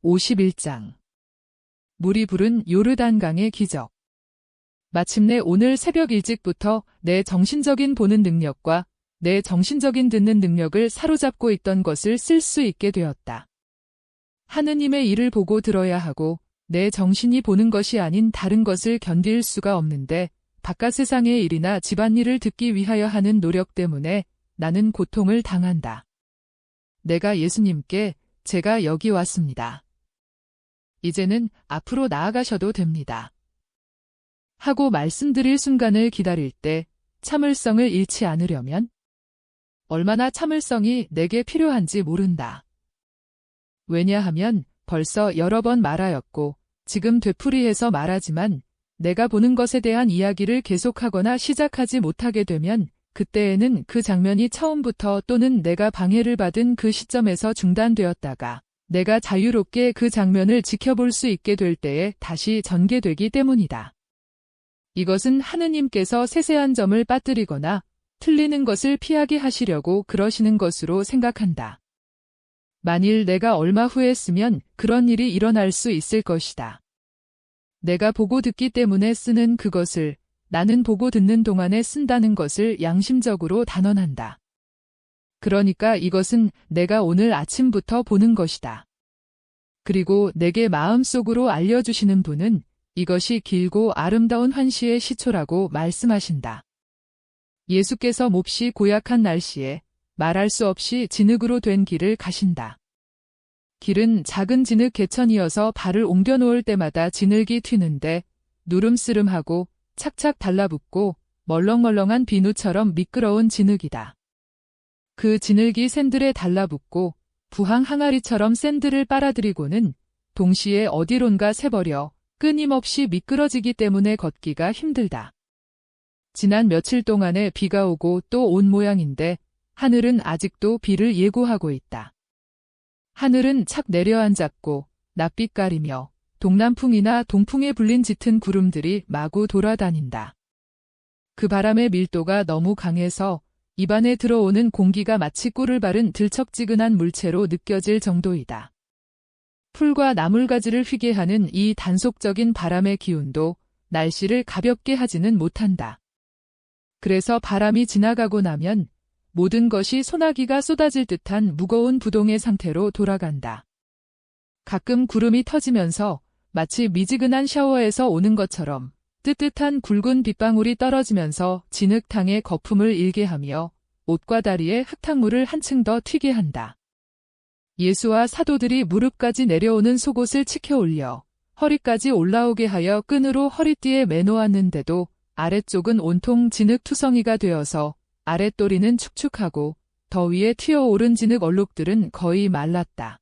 51장 물이 부른 요르단강의 기적. 마침내 오늘 새벽 일찍부터 내 정신적인 보는 능력과 내 정신적인 듣는 능력을 사로잡고 있던 것을 쓸 수 있게 되었다. 하느님의 일을 보고 들어야 하고 내 정신이 보는 것이 아닌 다른 것을 견딜 수가 없는데 바깥 세상의 일이나 집안일을 듣기 위하여 하는 노력 때문에 나는 고통을 당한다. 내가 예수님께 제가 여기 왔습니다. 이제는 앞으로 나아가셔도 됩니다. 하고 말씀드릴 순간을 기다릴 때 참을성을 잃지 않으려면 얼마나 참을성이 내게 필요한지 모른다. 왜냐하면 벌써 여러 번 말하였고 지금 되풀이해서 말하지만 내가 보는 것에 대한 이야기를 계속하거나 시작하지 못하게 되면 그때에는 그 장면이 처음부터 또는 내가 방해를 받은 그 시점에서 중단되었다가 내가 자유롭게 그 장면을 지켜볼 수 있게 될 때에 다시 전개되기 때문이다. 이것은 하느님께서 세세한 점을 빠뜨리거나 틀리는 것을 피하게 하시려고 그러시는 것으로 생각한다. 만일 내가 얼마 후에 쓰면 그런 일이 일어날 수 있을 것이다. 내가 보고 듣기 때문에 쓰는 그것을 나는 보고 듣는 동안에 쓴다는 것을 양심적으로 단언한다. 그러니까 이것은 내가 오늘 아침부터 보는 것이다. 그리고 내게 마음속으로 알려주시는 분은 이것이 길고 아름다운 환시의 시초라고 말씀하신다. 예수께서 몹시 고약한 날씨에 말할 수 없이 진흙으로 된 길을 가신다. 길은 작은 진흙 개천이어서 발을 옮겨놓을 때마다 진흙이 튀는데 누름쓰름하고 착착 달라붙고 멀렁멀렁한 비누처럼 미끄러운 진흙이다. 그 진흙이 샌들에 달라붙고 부항 항아리처럼 샌들을 빨아들이고는 동시에 어디론가 새버려 끊임없이 미끄러지기 때문에 걷기가 힘들다. 지난 며칠 동안에 비가 오고 또 온 모양인데 하늘은 아직도 비를 예고하고 있다. 하늘은 착 내려앉았고 낯빛 가리며 동남풍이나 동풍에 불린 짙은 구름들이 마구 돌아다닌다. 그 바람의 밀도가 너무 강해서 입안에 들어오는 공기가 마치 꿀을 바른 들쩍지근한 물체로 느껴질 정도이다. 풀과 나물가지를 휘게 하는 이 단속적인 바람의 기운도 날씨를 가볍게 하지는 못한다. 그래서 바람이 지나가고 나면 모든 것이 소나기가 쏟아질 듯한 무거운 부동의 상태로 돌아간다. 가끔 구름이 터지면서 마치 미지근한 샤워에서 오는 것처럼 뜨뜻한 굵은 빗방울이 떨어지면서 진흙탕의 거품을 일게 하며 옷과 다리에 흙탕물을 한층 더 튀게 한다. 예수와 사도들이 무릎까지 내려오는 속옷을 치켜 올려 허리까지 올라오게 하여 끈으로 허리띠에 매놓았는데도 아래쪽은 온통 진흙투성이가 되어서 아랫도리는 축축하고 더 위에 튀어오른 진흙 얼룩들은 거의 말랐다.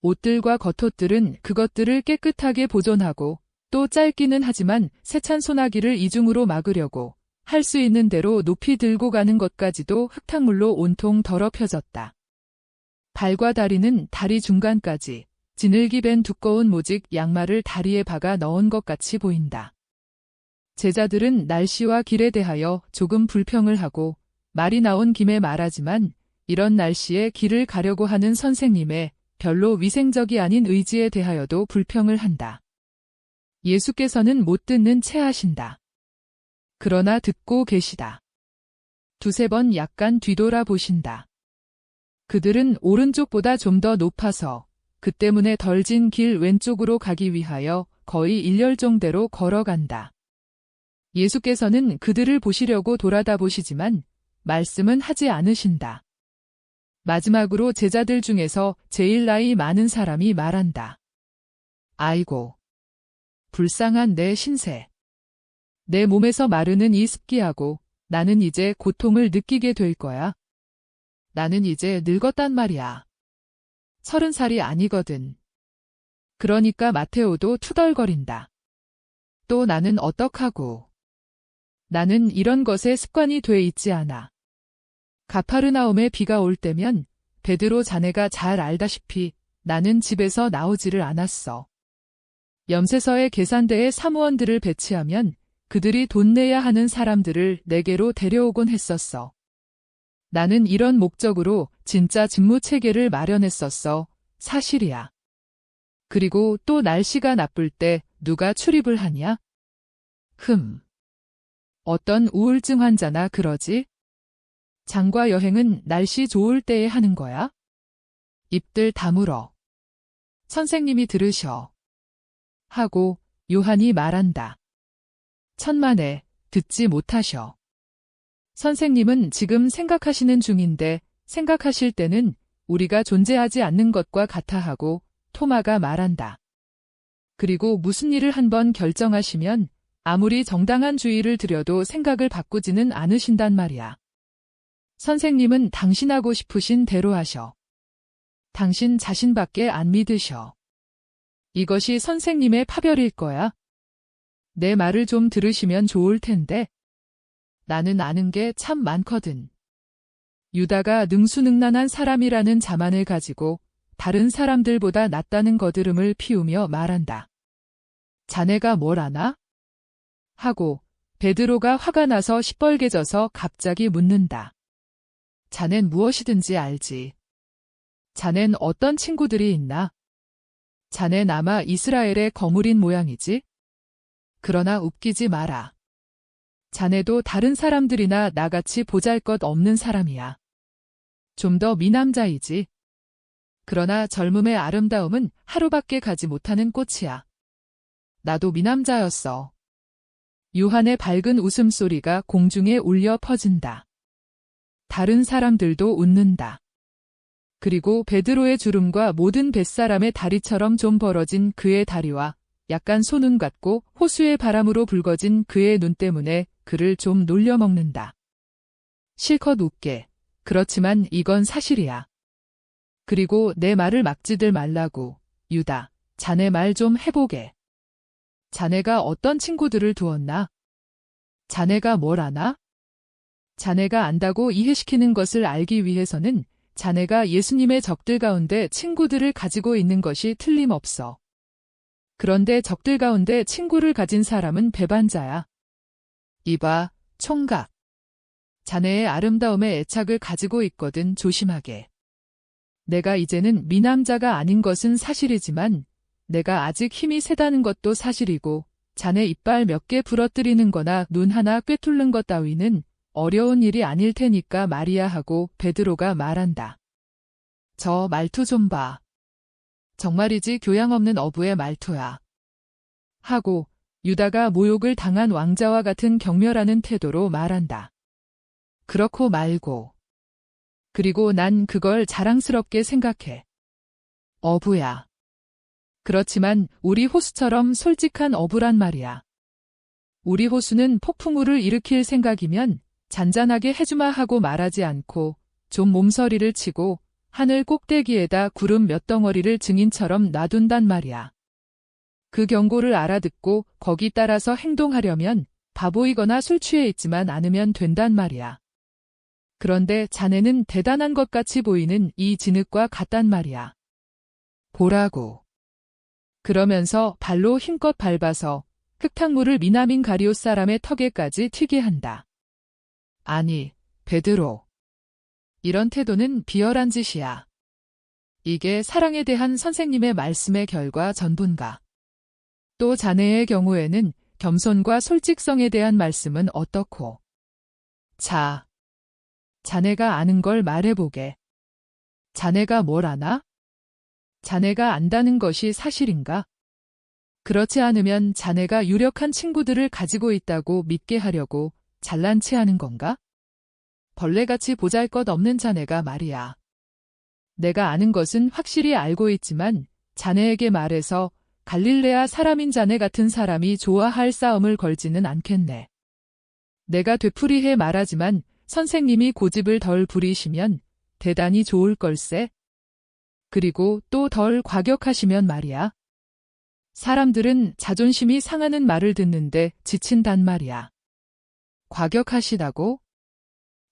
옷들과 겉옷들은 그것들을 깨끗하게 보존하고 또 짧기는 하지만 세찬 소나기를 이중으로 막으려고 할 수 있는 대로 높이 들고 가는 것까지도 흙탕물로 온통 더럽혀졌다. 발과 다리는 다리 중간까지 진흙이 밴 두꺼운 모직 양말을 다리에 박아 넣은 것 같이 보인다. 제자들은 날씨와 길에 대하여 조금 불평을 하고 말이 나온 김에 말하지만 이런 날씨에 길을 가려고 하는 선생님의 별로 위생적이 아닌 의지에 대하여도 불평을 한다. 예수께서는 못 듣는 채 하신다. 그러나 듣고 계시다. 두세 번 약간 뒤돌아 보신다. 그들은 오른쪽보다 좀 더 높아서 그 때문에 덜 진 길 왼쪽으로 가기 위하여 거의 일렬종대로 걸어간다. 예수께서는 그들을 보시려고 돌아다 보시지만 말씀은 하지 않으신다. 마지막으로 제자들 중에서 제일 나이 많은 사람이 말한다. 아이고, 불쌍한 내 신세. 내 몸에서 마르는 이 습기하고 나는 이제 고통을 느끼게 될 거야. 나는 이제 늙었단 말이야. 30살이 아니거든. 그러니까 마테오도 투덜거린다. 또 나는 어떡하고. 나는 이런 것에 습관이 돼 있지 않아. 가파르나움에 비가 올 때면 베드로 자네가 잘 알다시피 나는 집에서 나오지를 않았어. 염세서의 계산대에 사무원들을 배치하면 그들이 돈 내야 하는 사람들을 내게로 데려오곤 했었어. 나는 이런 목적으로 진짜 직무체계를 마련했었어. 사실이야. 그리고 또 날씨가 나쁠 때 누가 출입을 하냐? 어떤 우울증 환자나 그러지? 장과 여행은 날씨 좋을 때에 하는 거야? 입들 다물어. 선생님이 들으셔. 하고 요한이 말한다. 천만에 듣지 못하셔. 선생님은 지금 생각하시는 중인데 생각하실 때는 우리가 존재하지 않는 것과 같아 하고 토마가 말한다. 그리고 무슨 일을 한번 결정하시면 아무리 정당한 주의를 들여도 생각을 바꾸지는 않으신단 말이야. 선생님은 당신 하고 싶으신 대로 하셔. 당신 자신밖에 안 믿으셔. 이것이 선생님의 파별일 거야. 내 말을 좀 들으시면 좋을 텐데. 나는 아는 게 참 많거든. 유다가 능수능란한 사람이라는 자만을 가지고 다른 사람들보다 낫다는 거드름을 피우며 말한다. 자네가 뭘 아나? 하고 베드로가 화가 나서 시뻘개져서 갑자기 묻는다. 자넨 무엇이든지 알지. 자넨 어떤 친구들이 있나? 자넨 아마 이스라엘의 거물인 모양이지? 그러나 웃기지 마라. 자네도 다른 사람들이나 나같이 보잘것없는 사람이야. 좀 더 미남자이지. 그러나 젊음의 아름다움은 하루밖에 가지 못하는 꽃이야. 나도 미남자였어. 요한의 밝은 웃음소리가 공중에 울려 퍼진다. 다른 사람들도 웃는다. 그리고 베드로의 주름과 모든 뱃사람의 다리처럼 좀 벌어진 그의 다리와 약간 소눈 같고 호수의 바람으로 붉어진 그의 눈 때문에 그를 좀 놀려먹는다. 실컷 웃게. 그렇지만 이건 사실이야. 그리고 내 말을 막지들 말라고. 유다, 자네 말 좀 해보게. 자네가 어떤 친구들을 두었나? 자네가 뭘 아나? 자네가 안다고 이해시키는 것을 알기 위해서는 자네가 예수님의 적들 가운데 친구들을 가지고 있는 것이 틀림없어. 그런데 적들 가운데 친구를 가진 사람은 배반자야. 이봐, 총각. 자네의 아름다움에 애착을 가지고 있거든. 조심하게. 내가 이제는 미남자가 아닌 것은 사실이지만 내가 아직 힘이 세다는 것도 사실이고 자네 이빨 몇 개 부러뜨리는 거나 눈 하나 꿰뚫는 것 따위는 어려운 일이 아닐 테니까 말이야 하고 베드로가 말한다. 저 말투 좀 봐. 정말이지 교양 없는 어부의 말투야. 하고 유다가 모욕을 당한 왕자와 같은 경멸하는 태도로 말한다. 그렇고 말고. 그리고 난 그걸 자랑스럽게 생각해. 어부야. 그렇지만 우리 호수처럼 솔직한 어부란 말이야. 우리 호수는 폭풍우를 일으킬 생각이면 잔잔하게 해주마 하고 말하지 않고 좀 몸서리를 치고 하늘 꼭대기에다 구름 몇 덩어리를 증인처럼 놔둔단 말이야. 그 경고를 알아듣고 거기 따라서 행동하려면 바보이거나 술 취해 있지만 않으면 된단 말이야. 그런데 자네는 대단한 것 같이 보이는 이 진흙과 같단 말이야. 보라고. 그러면서 발로 힘껏 밟아서 흙탕물을 미나민 가리옷 사람의 턱에까지 튀게 한다. 아니, 베드로. 이런 태도는 비열한 짓이야. 이게 사랑에 대한 선생님의 말씀의 결과 전부인가? 또 자네의 경우에는 겸손과 솔직성에 대한 말씀은 어떻고? 자, 자네가 아는 걸 말해보게. 자네가 뭘 아나? 자네가 안다는 것이 사실인가? 그렇지 않으면 자네가 유력한 친구들을 가지고 있다고 믿게 하려고 잘난 체 하는 건가? 벌레같이 보잘것없는 자네가 말이야. 내가 아는 것은 확실히 알고 있지만 자네에게 말해서 갈릴레아 사람인 자네 같은 사람이 좋아할 싸움을 걸지는 않겠네. 내가 되풀이해 말하지만 선생님이 고집을 덜 부리시면 대단히 좋을 걸세. 그리고 또 덜 과격하시면 말이야. 사람들은 자존심이 상하는 말을 듣는데 지친단 말이야. 과격하시다고?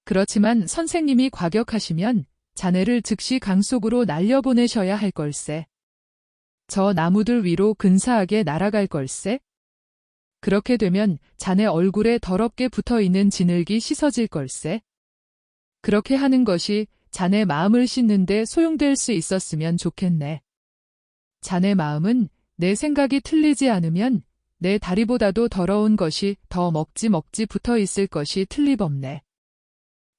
그렇지만 선생님이 과격하시면 자네를 즉시 강 속으로 날려보내셔야 할 걸세. 저 나무들 위로 근사하게 날아갈 걸세. 그렇게 되면 자네 얼굴에 더럽게 붙어있는 진흙이 씻어질 걸세. 그렇게 하는 것이 자네 마음을 씻는데 소용될 수 있었으면 좋겠네. 자네 마음은 내 생각이 틀리지 않으면 내 다리보다도 더러운 것이 더 먹지 붙어 있을 것이 틀림없네.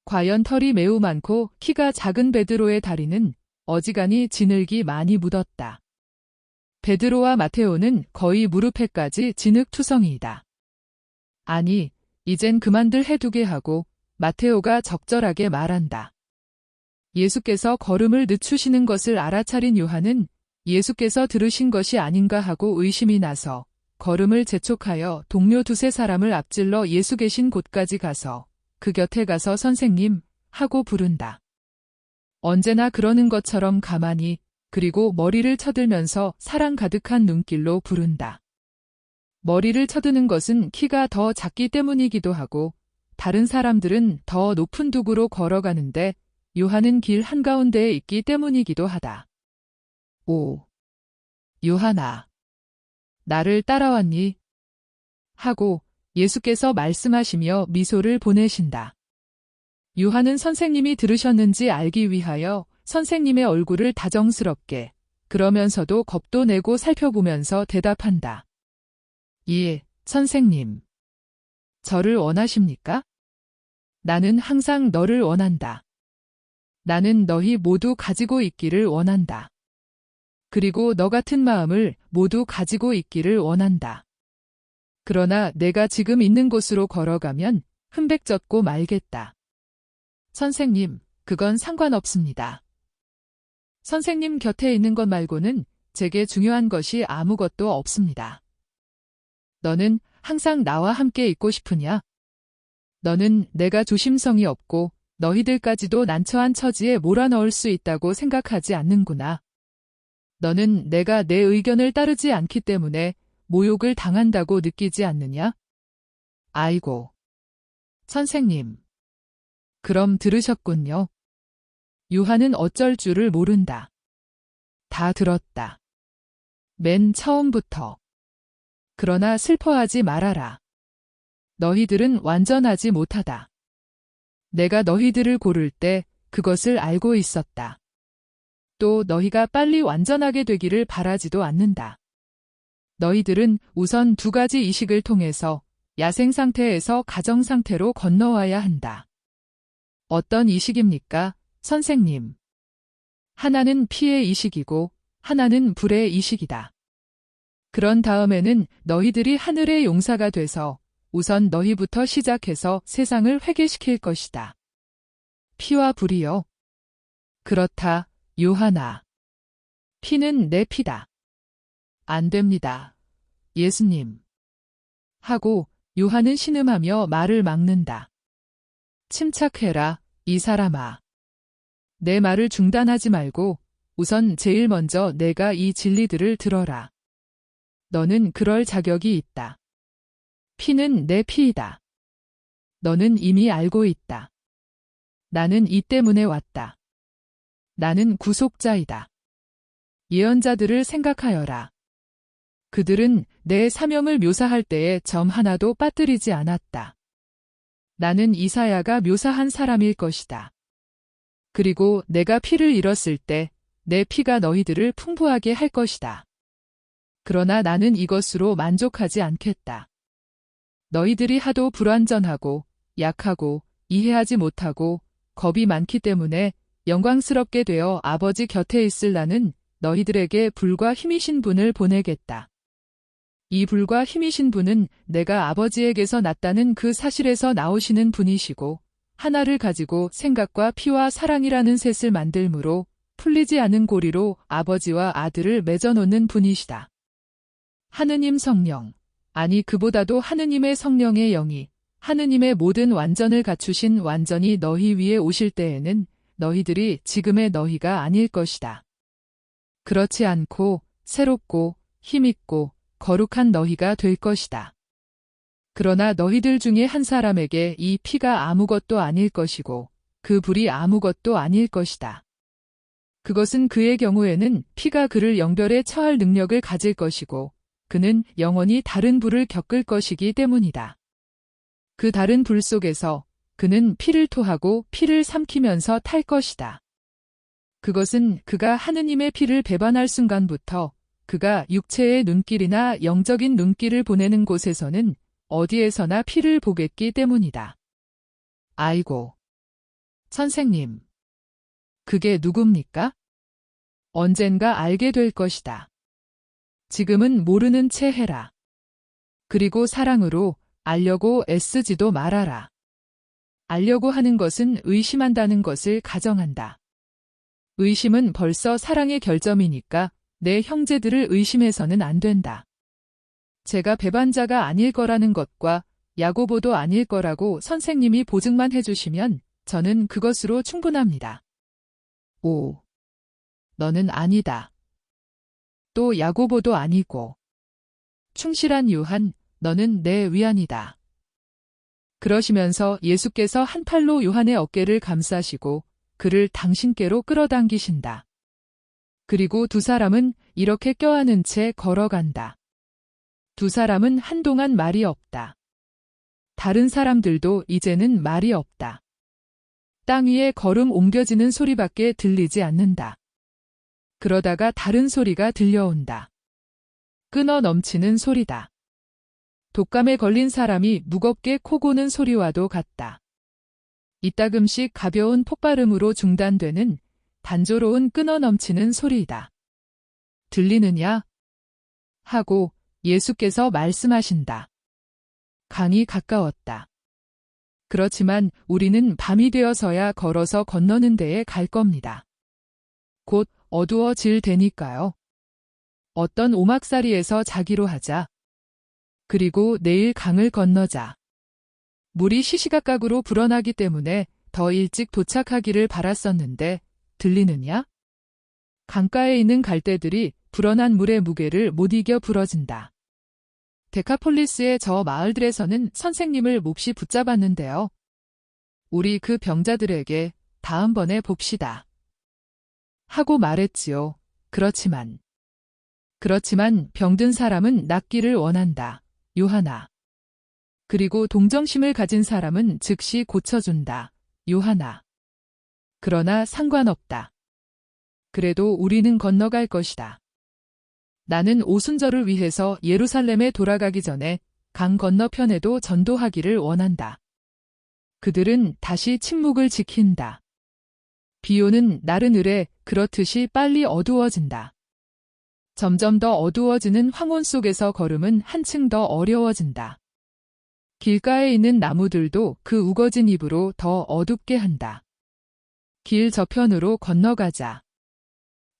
과연 털이 매우 많고 키가 작은 베드로의 다리는 어지간히 진흙이 많이 묻었다. 베드로와 마테오는 거의 무릎에까지 진흙투성이이다. 아니, 이젠 그만들 해두게 하고 마테오가 적절하게 말한다. 예수께서 걸음을 늦추시는 것을 알아차린 요한은 예수께서 들으신 것이 아닌가 하고 의심이 나서 걸음을 재촉하여 동료 두세 사람을 앞질러 예수 계신 곳까지 가서 그 곁에 가서 선생님 하고 부른다. 언제나 그러는 것처럼 가만히 그리고 머리를 쳐들면서 사랑 가득한 눈길로 부른다. 머리를 쳐드는 것은 키가 더 작기 때문이기도 하고 다른 사람들은 더 높은 둑으로 걸어가는데 요한은 길 한가운데에 있기 때문이기도 하다. 오, 요한아, 나를 따라왔니? 하고 예수께서 말씀하시며 미소를 보내신다. 요한은 선생님이 들으셨는지 알기 위하여 선생님의 얼굴을 다정스럽게 그러면서도 겁도 내고 살펴보면서 대답한다. 예, 선생님. 저를 원하십니까? 나는 항상 너를 원한다. 나는 너희 모두 가지고 있기를 원한다. 그리고 너 같은 마음을 모두 가지고 있기를 원한다. 그러나 내가 지금 있는 곳으로 걸어가면 흠백젖고 말겠다. 선생님, 그건 상관없습니다. 선생님 곁에 있는 것 말고는 제게 중요한 것이 아무것도 없습니다. 너는 항상 나와 함께 있고 싶으냐? 너는 내가 조심성이 없고 너희들까지도 난처한 처지에 몰아넣을 수 있다고 생각하지 않는구나. 너는 내가 내 의견을 따르지 않기 때문에 모욕을 당한다고 느끼지 않느냐? 아이고. 선생님. 그럼 들으셨군요. 요한은 어쩔 줄을 모른다. 다 들었다. 맨 처음부터. 그러나 슬퍼하지 말아라. 너희들은 완전하지 못하다. 내가 너희들을 고를 때 그것을 알고 있었다. 또 너희가 빨리 완전하게 되기를 바라지도 않는다. 너희들은 우선 두 가지 이식을 통해서 야생 상태에서 가정 상태로 건너와야 한다. 어떤 이식입니까, 선생님? 하나는 피의 이식이고 하나는 불의 이식이다. 그런 다음에는 너희들이 하늘의 용사가 돼서 우선 너희부터 시작해서 세상을 회개시킬 것이다. 피와 불이요. 그렇다, 요한아. 피는 내 피다. 안 됩니다. 예수님. 하고 요한은 신음하며 말을 막는다. 침착해라, 이 사람아. 내 말을 중단하지 말고 우선 제일 먼저 내가 이 진리들을 들어라. 너는 그럴 자격이 있다. 피는 내 피이다. 너는 이미 알고 있다. 나는 이 때문에 왔다. 나는 구속자이다. 예언자들을 생각하여라. 그들은 내 사명을 묘사할 때에 점 하나도 빠뜨리지 않았다. 나는 이사야가 묘사한 사람일 것이다. 그리고 내가 피를 잃었을 때 내 피가 너희들을 풍부하게 할 것이다. 그러나 나는 이것으로 만족하지 않겠다. 너희들이 하도 불완전하고 약하고 이해하지 못하고 겁이 많기 때문에 영광스럽게 되어 아버지 곁에 있을 나는 너희들에게 불과 힘이신 분을 보내겠다. 이 불과 힘이신 분은 내가 아버지에게서 났다는 그 사실에서 나오시는 분이시고 하나를 가지고 생각과 피와 사랑이라는 셋을 만들므로 풀리지 않은 고리로 아버지와 아들을 맺어놓는 분이시다. 하느님 성령, 아니 그보다도 하느님의 성령의 영이 하느님의 모든 완전을 갖추신 완전히 너희 위에 오실 때에는 너희들이 지금의 너희가 아닐 것이다. 그렇지 않고 새롭고 힘있고 거룩한 너희가 될 것이다. 그러나 너희들 중에 한 사람에게 이 피가 아무것도 아닐 것이고 그 불이 아무것도 아닐 것이다. 그것은 그의 경우에는 피가 그를 영별에 처할 능력을 가질 것이고 그는 영원히 다른 불을 겪을 것이기 때문이다. 그 다른 불 속에서 그는 피를 토하고 피를 삼키면서 탈 것이다. 그것은 그가 하느님의 피를 배반할 순간부터 그가 육체의 눈길이나 영적인 눈길을 보내는 곳에서는 어디에서나 피를 보겠기 때문이다. 아이고. 선생님. 그게 누굽니까? 언젠가 알게 될 것이다. 지금은 모르는 채 해라. 그리고 사랑으로 알려고 애쓰지도 말아라. 알려고 하는 것은 의심한다는 것을 가정한다. 의심은 벌써 사랑의 결점이니까 내 형제들을 의심해서는 안 된다. 제가 배반자가 아닐 거라는 것과 야고보도 아닐 거라고 선생님이 보증만 해주시면 저는 그것으로 충분합니다. 오. 너는 아니다. 또 야고보도 아니고. 충실한 요한, 너는 내 위안이다. 그러시면서 예수께서 한 팔로 요한의 어깨를 감싸시고 그를 당신께로 끌어당기신다. 그리고 두 사람은 이렇게 껴안은 채 걸어간다. 두 사람은 한동안 말이 없다. 다른 사람들도 이제는 말이 없다. 땅 위에 걸음 옮겨지는 소리밖에 들리지 않는다. 그러다가 다른 소리가 들려온다. 끊어 넘치는 소리다. 독감에 걸린 사람이 무겁게 코 고는 소리와도 같다. 이따금씩 가벼운 폭발음으로 중단되는 단조로운 끊어 넘치는 소리이다. 들리느냐? 하고 예수께서 말씀하신다. 강이 가까웠다. 그렇지만 우리는 밤이 되어서야 걸어서 건너는 데에 갈 겁니다. 곧 어두워질 테니까요. 어떤 오막살이에서 자기로 하자. 그리고 내일 강을 건너자. 물이 시시각각으로 불어나기 때문에 더 일찍 도착하기를 바랐었는데 들리느냐? 강가에 있는 갈대들이 불어난 물의 무게를 못 이겨 부러진다. 데카폴리스의 저 마을들에서는 선생님을 몹시 붙잡았는데요. 우리 그 병자들에게 다음번에 봅시다. 하고 말했지요. 그렇지만 병든 사람은 낫기를 원한다. 요하나. 그리고 동정심을 가진 사람은 즉시 고쳐준다. 요하나. 그러나 상관없다. 그래도 우리는 건너갈 것이다. 나는 오순절을 위해서 예루살렘에 돌아가기 전에 강 건너편에도 전도하기를 원한다. 그들은 다시 침묵을 지킨다. 비오는 날은 으레 그렇듯이 빨리 어두워진다. 점점 더 어두워지는 황혼 속에서 걸음은 한층 더 어려워진다. 길가에 있는 나무들도 그 우거진 입으로 더 어둡게 한다. 길 저편으로 건너가자.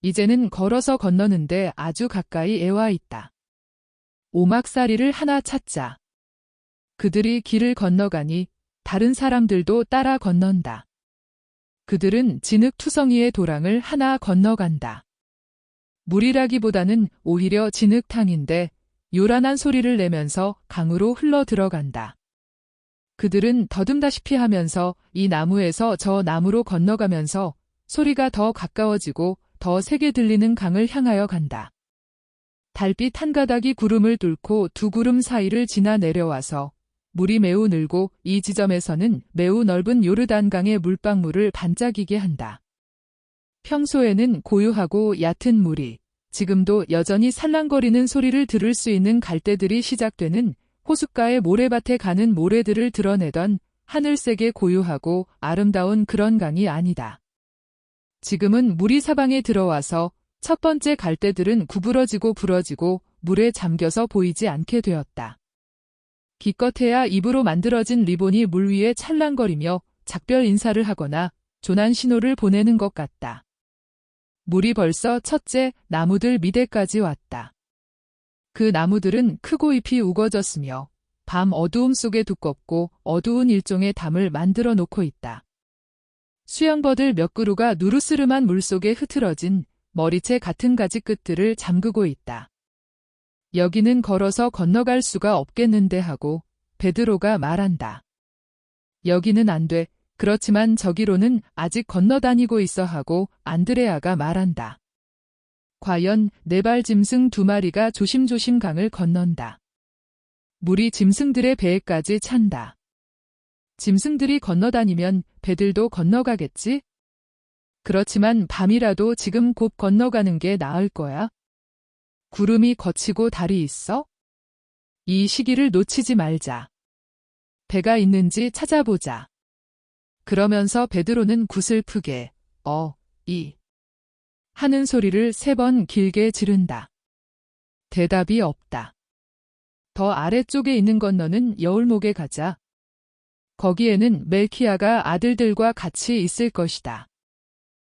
이제는 걸어서 건너는데 아주 가까이 애와 있다. 오막살이를 하나 찾자. 그들이 길을 건너가니 다른 사람들도 따라 건넌다. 그들은 진흙투성이의 도랑을 하나 건너간다. 물이라기보다는 오히려 진흙탕인데 요란한 소리를 내면서 강으로 흘러 들어간다. 그들은 더듬다시피 하면서 이 나무에서 저 나무로 건너가면서 소리가 더 가까워지고 더 세게 들리는 강을 향하여 간다. 달빛 한 가닥이 구름을 뚫고 두 구름 사이를 지나 내려와서 물이 매우 늘고 이 지점에서는 매우 넓은 요르단강의 물방울을 반짝이게 한다. 평소에는 고요하고 얕은 물이 지금도 여전히 살랑거리는 소리를 들을 수 있는 갈대들이 시작되는 호숫가의 모래밭에 가는 모래들을 드러내던 하늘색의 고요하고 아름다운 그런 강이 아니다. 지금은 물이 사방에 들어와서 첫 번째 갈대들은 구부러지고 부러지고 물에 잠겨서 보이지 않게 되었다. 기껏해야 입으로 만들어진 리본이 물 위에 찰랑거리며 작별 인사를 하거나 조난 신호를 보내는 것 같다. 물이 벌써 첫째 나무들 미대까지 왔다. 그 나무들은 크고 잎이 우거졌으며 밤 어두움 속에 두껍고 어두운 일종의 담을 만들어 놓고 있다. 수영버들 몇 그루가 누르스름한 물속에 흐트러진 머리채 같은 가지 끝들을 잠그고 있다. 여기는 걸어서 건너갈 수가 없겠는데 하고 베드로가 말한다. 여기는 안 돼. 그렇지만 저기로는 아직 건너다니고 있어 하고 안드레아가 말한다. 과연 네 발 짐승 두 마리가 조심조심 강을 건넌다. 물이 짐승들의 배에까지 찬다. 짐승들이 건너다니면 배들도 건너가겠지? 그렇지만 밤이라도 지금 곧 건너가는 게 나을 거야. 구름이 거치고 달이 있어? 이 시기를 놓치지 말자. 배가 있는지 찾아보자. 그러면서 베드로는 구슬프게 이 하는 소리를 3번 길게 지른다. 대답이 없다. 더 아래쪽에 있는 건너는 여울목에 가자. 거기에는 멜키야가 아들들과 같이 있을 것이다.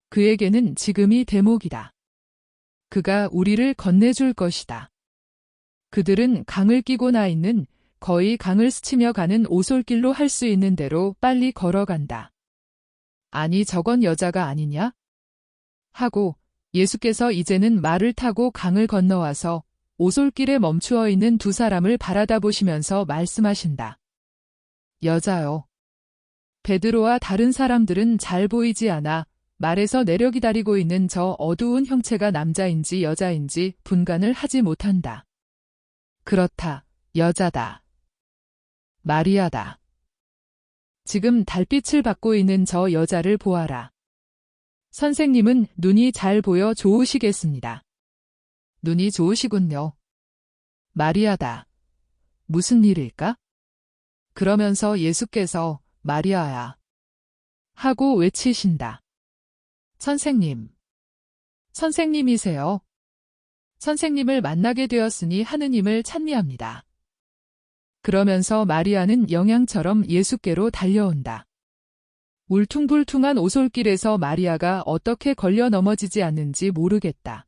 그에게는 지금이 대목이다. 그가 우리를 건네줄 것이다. 그들은 강을 끼고 나 있는 거의 강을 스치며 가는 오솔길로 할 수 있는 대로 빨리 걸어간다. 아니 저건 여자가 아니냐? 하고 예수께서 이제는 말을 타고 강을 건너와서 오솔길에 멈추어 있는 2 사람을 바라다 보시면서 말씀하신다. 여자여. 베드로와 다른 사람들은 잘 보이지 않아 말에서 내려 기다리고 있는 저 어두운 형체가 남자인지 여자인지 분간을 하지 못한다. 그렇다. 여자다. 마리아다. 지금 달빛을 받고 있는 저 여자를 보아라. 선생님은 눈이 잘 보여 좋으시겠습니다. 눈이 좋으시군요. 마리아다. 무슨 일일까? 그러면서 예수께서 마리아야 하고 외치신다. 선생님. 선생님이세요. 선생님을 만나게 되었으니 하느님을 찬미합니다. 그러면서 마리아는 영양처럼 예수께로 달려온다. 울퉁불퉁한 오솔길에서 마리아가 어떻게 걸려 넘어지지 않는지 모르겠다.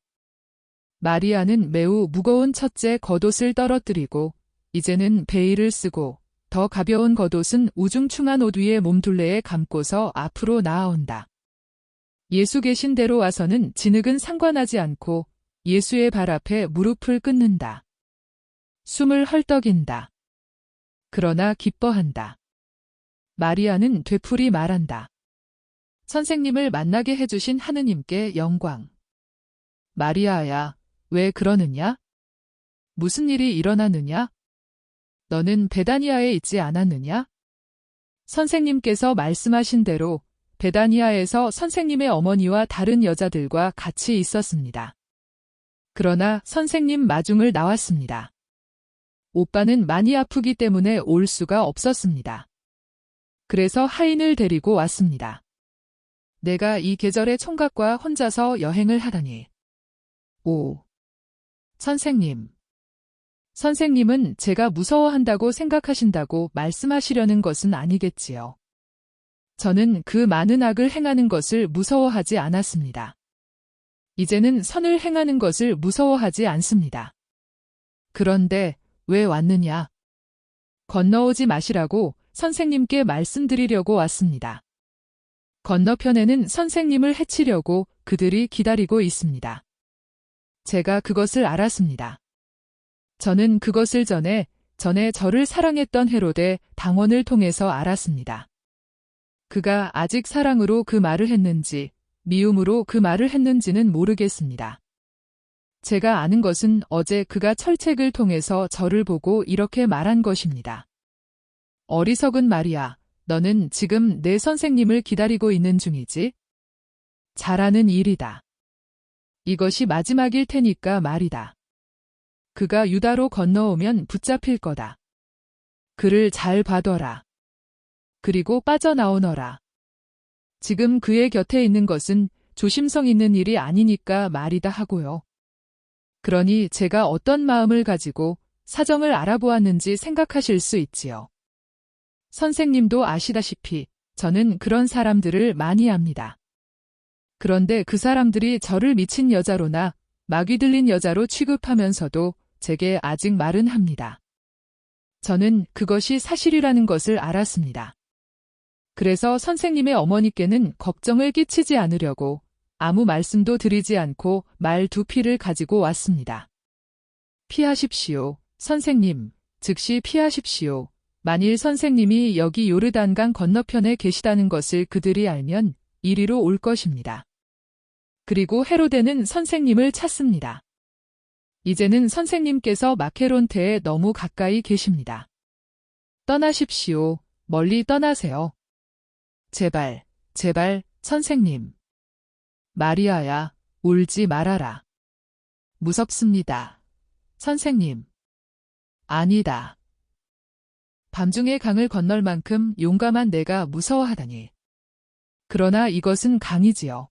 마리아는 매우 무거운 첫째 겉옷을 떨어뜨리고 이제는 베일을 쓰고 더 가벼운 겉옷은 우중충한 옷 위에 몸둘레에 감고서 앞으로 나아온다. 예수 계신 대로 와서는 진흙은 상관하지 않고 예수의 발 앞에 무릎을 꿇는다. 숨을 헐떡인다. 그러나 기뻐한다. 마리아는 되풀이 말한다. 선생님을 만나게 해주신 하느님께 영광. 마리아야, 왜 그러느냐? 무슨 일이 일어나느냐? 너는 베다니아에 있지 않았느냐? 선생님께서 말씀하신 대로 베다니아에서 선생님의 어머니와 다른 여자들과 같이 있었습니다. 그러나 선생님 마중을 나왔습니다. 오빠는 많이 아프기 때문에 올 수가 없었습니다. 그래서 하인을 데리고 왔습니다. 내가 이 계절에 총각과 혼자서 여행을 하다니. 오. 선생님. 선생님은 제가 무서워한다고 생각하신다고 말씀하시려는 것은 아니겠지요. 저는 그 많은 악을 행하는 것을 무서워하지 않았습니다. 이제는 선을 행하는 것을 무서워하지 않습니다. 그런데 왜 왔느냐? 건너오지 마시라고 선생님께 말씀드리려고 왔습니다. 건너편에는 선생님을 해치려고 그들이 기다리고 있습니다. 제가 그것을 알았습니다. 저는 그것을 전에 저를 사랑했던 헤로데 당원을 통해서 알았습니다. 그가 아직 사랑으로 그 말을 했는지 미움으로 그 말을 했는지는 모르겠습니다. 제가 아는 것은 어제 그가 철책을 통해서 저를 보고 이렇게 말한 것입니다. 어리석은 마리아, 너는 지금 내 선생님을 기다리고 있는 중이지? 잘하는 일이다. 이것이 마지막일 테니까 말이다. 그가 유다로 건너오면 붙잡힐 거다. 그를 잘 봐둬라. 그리고 빠져나오너라. 지금 그의 곁에 있는 것은 조심성 있는 일이 아니니까 말이다 하고요. 그러니 제가 어떤 마음을 가지고 사정을 알아보았는지 생각하실 수 있지요. 선생님도 아시다시피 저는 그런 사람들을 많이 압니다. 그런데 그 사람들이 저를 미친 여자로나 마귀 들린 여자로 취급하면서도 제게 아직 말은 합니다. 저는 그것이 사실이라는 것을 알았습니다. 그래서 선생님의 어머니께는 걱정을 끼치지 않으려고 아무 말씀도 드리지 않고 말 2피를 가지고 왔습니다. 피하십시오, 선생님, 즉시 피하십시오. 만일 선생님이 여기 요르단강 건너편에 계시다는 것을 그들이 알면 이리로 올 것입니다. 그리고 헤로데는 선생님을 찾습니다. 이제는 선생님께서 마케론테에 너무 가까이 계십니다. 떠나십시오. 멀리 떠나세요. 제발, 제발, 선생님. 마리아야, 울지 말아라. 무섭습니다. 선생님. 아니다. 밤중에 강을 건널 만큼 용감한 내가 무서워하다니. 그러나 이것은 강이지요.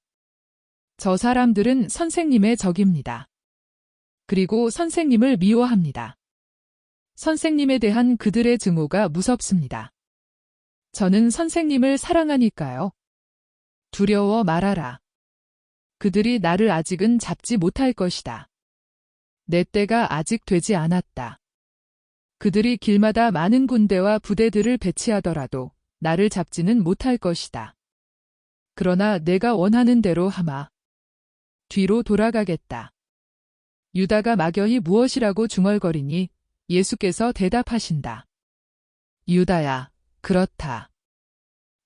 저 사람들은 선생님의 적입니다. 그리고 선생님을 미워합니다. 선생님에 대한 그들의 증오가 무섭습니다. 저는 선생님을 사랑하니까요. 두려워 말아라. 그들이 나를 아직은 잡지 못할 것이다. 내 때가 아직 되지 않았다. 그들이 길마다 많은 군대와 부대들을 배치하더라도 나를 잡지는 못할 것이다. 그러나 내가 원하는 대로 하마. 뒤로 돌아가겠다. 유다가 막연히 무엇이라고 중얼거리니 예수께서 대답하신다. 유다야, 그렇다.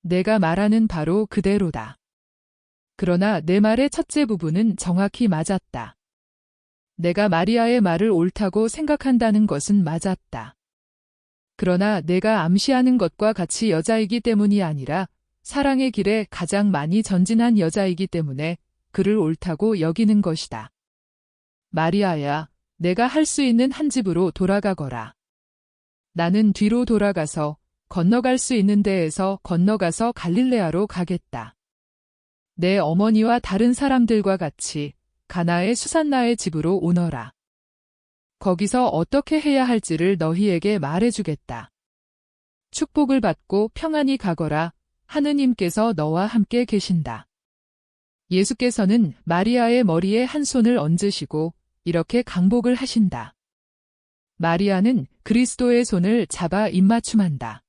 내가 말하는 바로 그대로다. 그러나 내 말의 첫째 부분은 정확히 맞았다. 내가 마리아의 말을 옳다고 생각한다는 것은 맞았다. 그러나 내가 암시하는 것과 같이 여자이기 때문이 아니라 사랑의 길에 가장 많이 전진한 여자이기 때문에 그를 옳다고 여기는 것이다. 마리아야, 내가 할 수 있는 한 집으로 돌아가거라. 나는 뒤로 돌아가서 건너갈 수 있는 데에서 건너가서 갈릴레아로 가겠다. 내 어머니와 다른 사람들과 같이 가나의 수산나의 집으로 오너라. 거기서 어떻게 해야 할지를 너희에게 말해주겠다. 축복을 받고 평안히 가거라. 하느님께서 너와 함께 계신다. 예수께서는 마리아의 머리에 한 손을 얹으시고 이렇게 강복을 하신다. 마리아는 그리스도의 손을 잡아 입맞춤한다.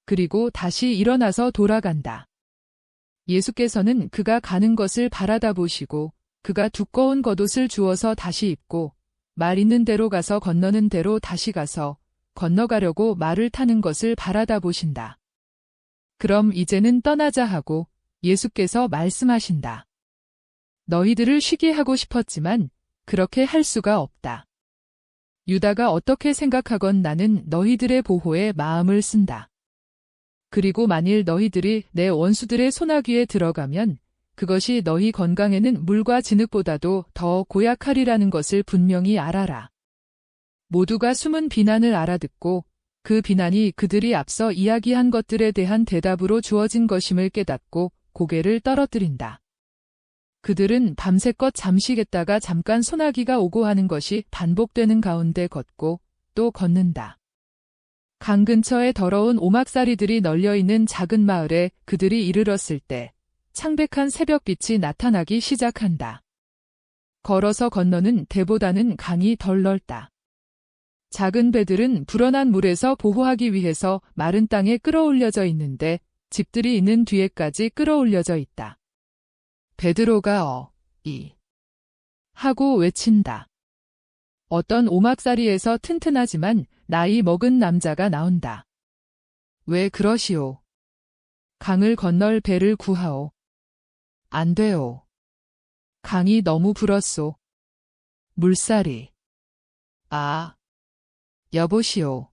그리고 다시 일어나서 돌아간다. 예수께서는 그가 가는 것을 바라다 보시고 그가 두꺼운 겉옷을 주어서 다시 입고 말 있는 대로 가서 건너는 대로 다시 가서 건너가려고 말을 타는 것을 바라다 보신다. 그럼 이제는 떠나자 하고 예수께서 말씀하신다. 너희들을 쉬게 하고 싶었지만 그렇게 할 수가 없다. 유다가 어떻게 생각하건 나는 너희들의 보호에 마음을 쓴다. 그리고 만일 너희들이 내 원수들의 소나귀에 들어가면 그것이 너희 건강에는 물과 진흙보다도 더 고약하리라는 것을 분명히 알아라. 모두가 숨은 비난을 알아듣고 그 비난이 그들이 앞서 이야기한 것들에 대한 대답으로 주어진 것임을 깨닫고 고개를 떨어뜨린다. 그들은 밤새껏 잠시겠다가 잠깐 소나기가 오고 하는 것이 반복되는 가운데 걷고 또 걷는다. 강 근처에 더러운 오막살이들이 널려있는 작은 마을에 그들이 이르렀을 때 창백한 새벽빛이 나타나기 시작한다. 걸어서 건너는 대보다는 강이 덜 넓다. 작은 배들은 불어난 물에서 보호하기 위해서 마른 땅에 끌어올려져 있는데 집들이 있는 뒤에까지 끌어올려져 있다. 베드로가 하고 외친다. 어떤 오막살이에서 튼튼하지만 나이 먹은 남자가 나온다. 왜 그러시오? 강을 건널 배를 구하오. 안 돼오. 강이 너무 불었소. 물살이. 아. 여보시오.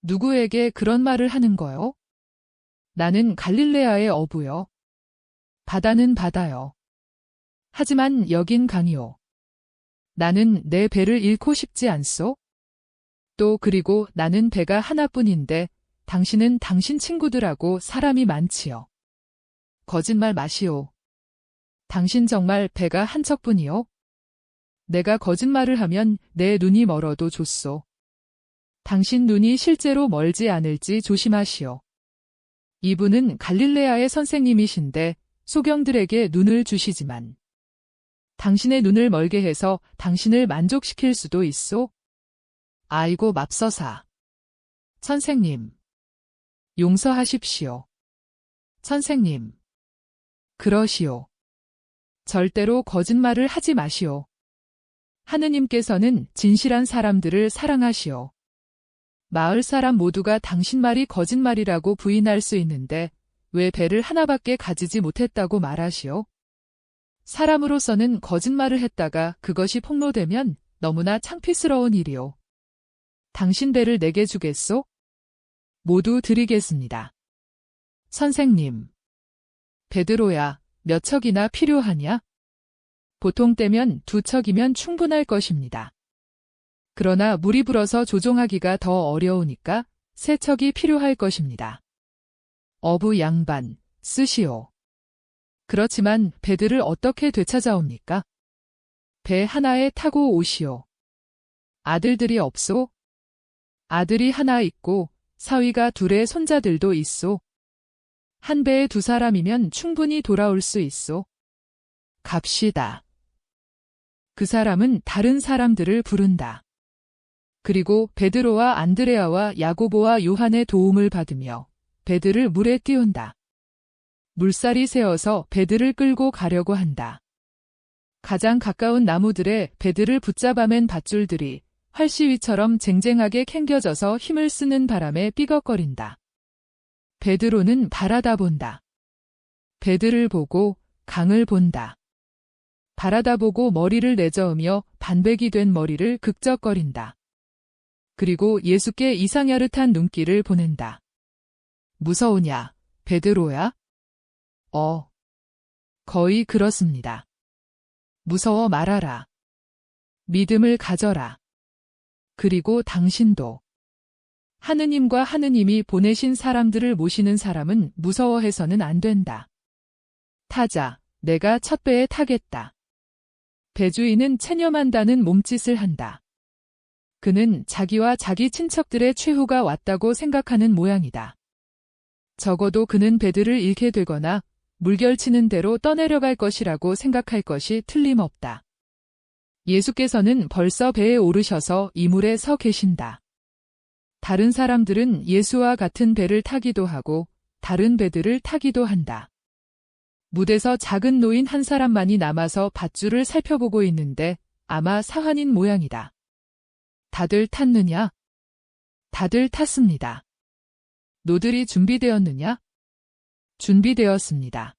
누구에게 그런 말을 하는 거요? 나는 갈릴레아의 어부요. 바다는 바다요. 하지만 여긴 강이요. 나는 내 배를 잃고 싶지 않소? 또 그리고 나는 배가 하나뿐인데 당신은 당신 친구들하고 사람이 많지요. 거짓말 마시오. 당신 정말 배가 한 척뿐이요? 내가 거짓말을 하면 내 눈이 멀어도 좋소. 당신 눈이 실제로 멀지 않을지 조심하시오. 이분은 갈릴레아의 선생님이신데 소경들에게 눈을 주시지만 당신의 눈을 멀게 해서 당신을 만족시킬 수도 있소? 아이고 맙서사. 선생님. 용서하십시오. 선생님. 그러시오. 절대로 거짓말을 하지 마시오. 하느님께서는 진실한 사람들을 사랑하시오. 마을 사람 모두가 당신 말이 거짓말이라고 부인할 수 있는데 왜 배를 하나밖에 가지지 못했다고 말하시오? 사람으로서는 거짓말을 했다가 그것이 폭로되면 너무나 창피스러운 일이오. 당신 배를 내게 주겠소? 모두 드리겠습니다. 선생님. 베드로야, 몇 척이나 필요하냐? 보통 때면 2척이면 충분할 것입니다. 그러나 물이 불어서 조종하기가 더 어려우니까 세척이 필요할 것입니다. 어부 양반, 쓰시오. 그렇지만 배들을 어떻게 되찾아옵니까? 배 하나에 타고 오시오. 아들들이 없소? 아들이 하나 있고 사위가 둘의 손자들도 있소. 한 배에 두 사람이면 충분히 돌아올 수 있소. 갑시다. 그 사람은 다른 사람들을 부른다. 그리고 베드로와 안드레아와 야고보와 요한의 도움을 받으며 배들을 물에 띄운다. 물살이 세어서 배들을 끌고 가려고 한다. 가장 가까운 나무들에 배들을 붙잡아 맨 밧줄들이 활시위처럼 쟁쟁하게 캥겨져서 힘을 쓰는 바람에 삐걱거린다. 베드로는 바라다 본다. 배들을 보고 강을 본다. 바라다 보고 머리를 내저으며 반백이 된 머리를 극적거린다. 그리고 예수께 이상야릇한 눈길을 보낸다. 무서우냐, 베드로야? 거의 그렇습니다. 무서워 말아라. 믿음을 가져라. 그리고 당신도. 하느님과 하느님이 보내신 사람들을 모시는 사람은 무서워해서는 안 된다. 타자, 내가 첫 배에 타겠다. 배주인은 체념한다는 몸짓을 한다. 그는 자기와 자기 친척들의 최후가 왔다고 생각하는 모양이다. 적어도 그는 배들을 잃게 되거나 물결치는 대로 떠내려갈 것이라고 생각할 것이 틀림없다. 예수께서는 벌써 배에 오르셔서 이물에 서 계신다. 다른 사람들은 예수와 같은 배를 타기도 하고 다른 배들을 타기도 한다. 무대서 작은 노인 한 사람만이 남아서 밧줄을 살펴보고 있는데 아마 사환인 모양이다. 다들 탔느냐? 다들 탔습니다. 노들이 준비되었느냐? 준비되었습니다.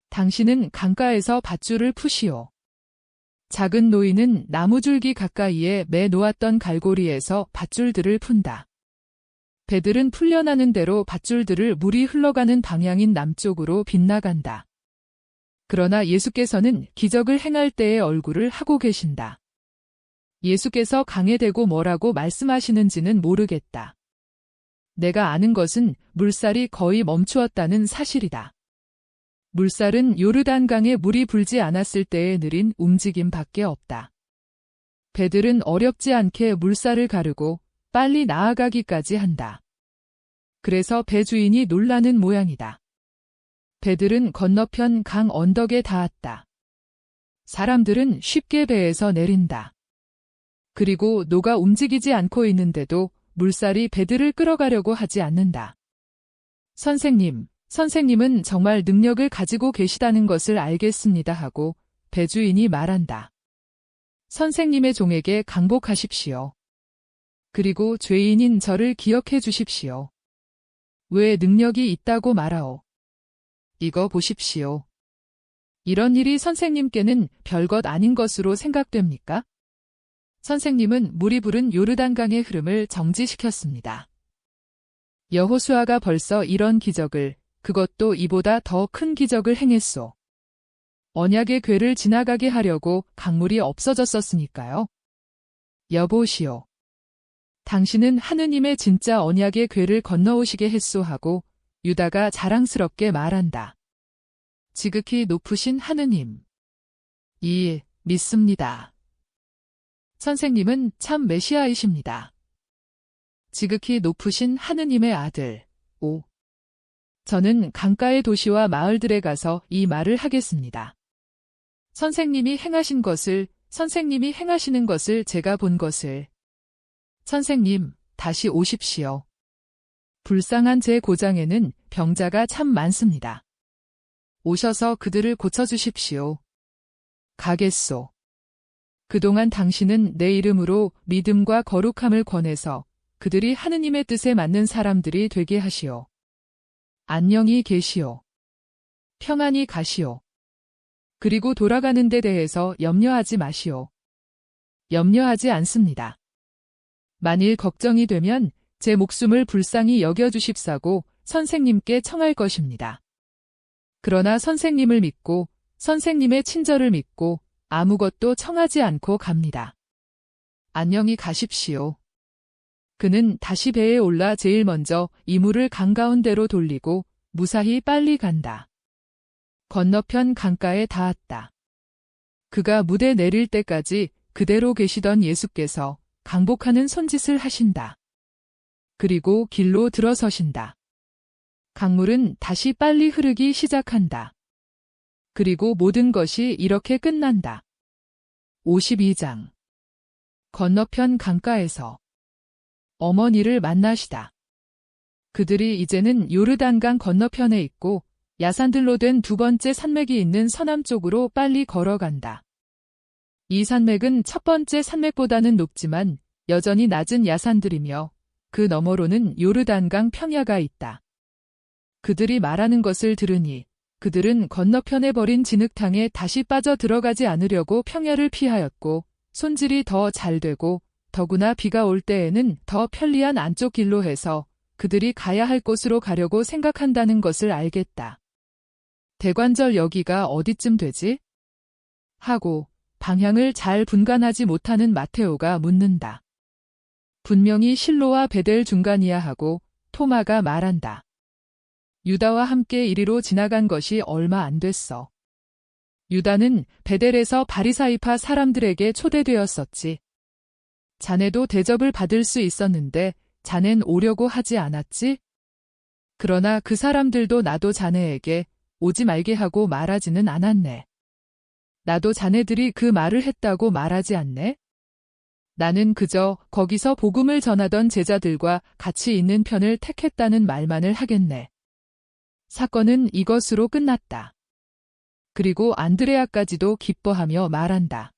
당신은 강가에서 밧줄을 푸시오. 작은 노인은 나무줄기 가까이에 매 놓았던 갈고리에서 밧줄들을 푼다. 배들은 풀려나는 대로 밧줄들을 물이 흘러가는 방향인 남쪽으로 빗나간다. 그러나 예수께서는 기적을 행할 때의 얼굴을 하고 계신다. 예수께서 강에 대고 뭐라고 말씀하시는지는 모르겠다. 내가 아는 것은 물살이 거의 멈추었다는 사실이다. 물살은 요르단강에 물이 불지 않았을 때의 느린 움직임밖에 없다. 배들은 어렵지 않게 물살을 가르고 빨리 나아가기까지 한다. 그래서 배 주인이 놀라는 모양이다. 배들은 건너편 강 언덕에 닿았다. 사람들은 쉽게 배에서 내린다. 그리고 노가 움직이지 않고 있는데도 물살이 배들을 끌어가려고 하지 않는다. 선생님은 정말 능력을 가지고 계시다는 것을 알겠습니다 하고 배주인이 말한다. 선생님의 종에게 강복하십시오. 그리고 죄인인 저를 기억해 주십시오. 왜 능력이 있다고 말하오? 이거 보십시오. 이런 일이 선생님께는 별것 아닌 것으로 생각됩니까? 선생님은 물이 부른 요르단강의 흐름을 정지시켰습니다. 여호수아가 벌써 이런 기적을, 그것도 이보다 더 큰 기적을 행했소. 언약의 궤를 지나가게 하려고 강물이 없어졌었으니까요. 여보시오. 당신은 하느님의 진짜 언약의 궤를 건너오시게 했소 하고 유다가 자랑스럽게 말한다. 지극히 높으신 하느님. 믿습니다. 선생님은 참 메시아이십니다. 지극히 높으신 하느님의 아들. 저는 강가의 도시와 마을들에 가서 이 말을 하겠습니다. 선생님이 행하신 것을, 선생님이 행하시는 것을 제가 본 것을. 선생님, 다시 오십시오. 불쌍한 제 고장에는 병자가 참 많습니다. 오셔서 그들을 고쳐주십시오. 가겠소. 그동안 당신은 내 이름으로 믿음과 거룩함을 권해서 그들이 하느님의 뜻에 맞는 사람들이 되게 하시오. 안녕히 계시오. 평안히 가시오. 그리고 돌아가는 데 대해서 염려하지 마시오. 염려하지 않습니다. 만일 걱정이 되면 제 목숨을 불쌍히 여겨주십사고 선생님께 청할 것입니다. 그러나 선생님을 믿고 선생님의 친절을 믿고 아무것도 청하지 않고 갑니다. 안녕히 가십시오. 그는 다시 배에 올라 제일 먼저 이물을 강가운데로 돌리고 무사히 빨리 간다. 건너편 강가에 닿았다. 그가 무대 내릴 때까지 그대로 계시던 예수께서 강복하는 손짓을 하신다. 그리고 길로 들어서신다. 강물은 다시 빨리 흐르기 시작한다. 그리고 모든 것이 이렇게 끝난다. 52장. 건너편 강가에서 어머니를 만나시다. 그들이 이제는 요르단강 건너편에 있고 야산들로 된 두 번째 산맥이 있는 서남쪽으로 빨리 걸어간다. 이 산맥은 첫 번째 산맥보다는 높지만 여전히 낮은 야산들이며 그 너머로는 요르단강 평야가 있다. 그들이 말하는 것을 들으니 그들은 건너편에 버린 진흙탕에 다시 빠져 들어가지 않으려고 평야를 피하였고 손질이 더 잘 되고 더구나 비가 올 때에는 더 편리한 안쪽 길로 해서 그들이 가야 할 곳으로 가려고 생각한다는 것을 알겠다. 대관절 여기가 어디쯤 되지? 하고 방향을 잘 분간하지 못하는 마테오가 묻는다. 분명히 실로와 베델 중간이야 하고 토마가 말한다. 유다와 함께 이리로 지나간 것이 얼마 안 됐어. 유다는 베델에서 바리사이파 사람들에게 초대되었었지. 자네도 대접을 받을 수 있었는데 자넨 오려고 하지 않았지? 그러나 그 사람들도 나도 자네에게 오지 말게 하고 말하지는 않았네. 나도 자네들이 그 말을 했다고 말하지 않네? 나는 그저 거기서 복음을 전하던 제자들과 같이 있는 편을 택했다는 말만을 하겠네. 사건은 이것으로 끝났다. 그리고 안드레아까지도 기뻐하며 말한다.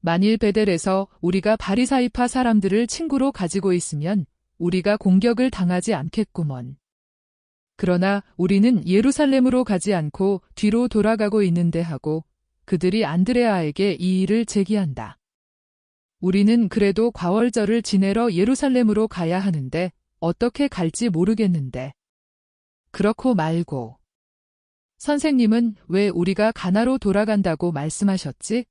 만일 베델에서 우리가 바리사이파 사람들을 친구로 가지고 있으면 우리가 공격을 당하지 않겠구먼. 그러나 우리는 예루살렘으로 가지 않고 뒤로 돌아가고 있는데 하고 그들이 안드레아에게 이 일을 제기한다. 우리는 그래도 과월절을 지내러 예루살렘으로 가야 하는데 어떻게 갈지 모르겠는데. 그렇고 말고. 선생님은 왜 우리가 가나로 돌아간다고 말씀하셨지?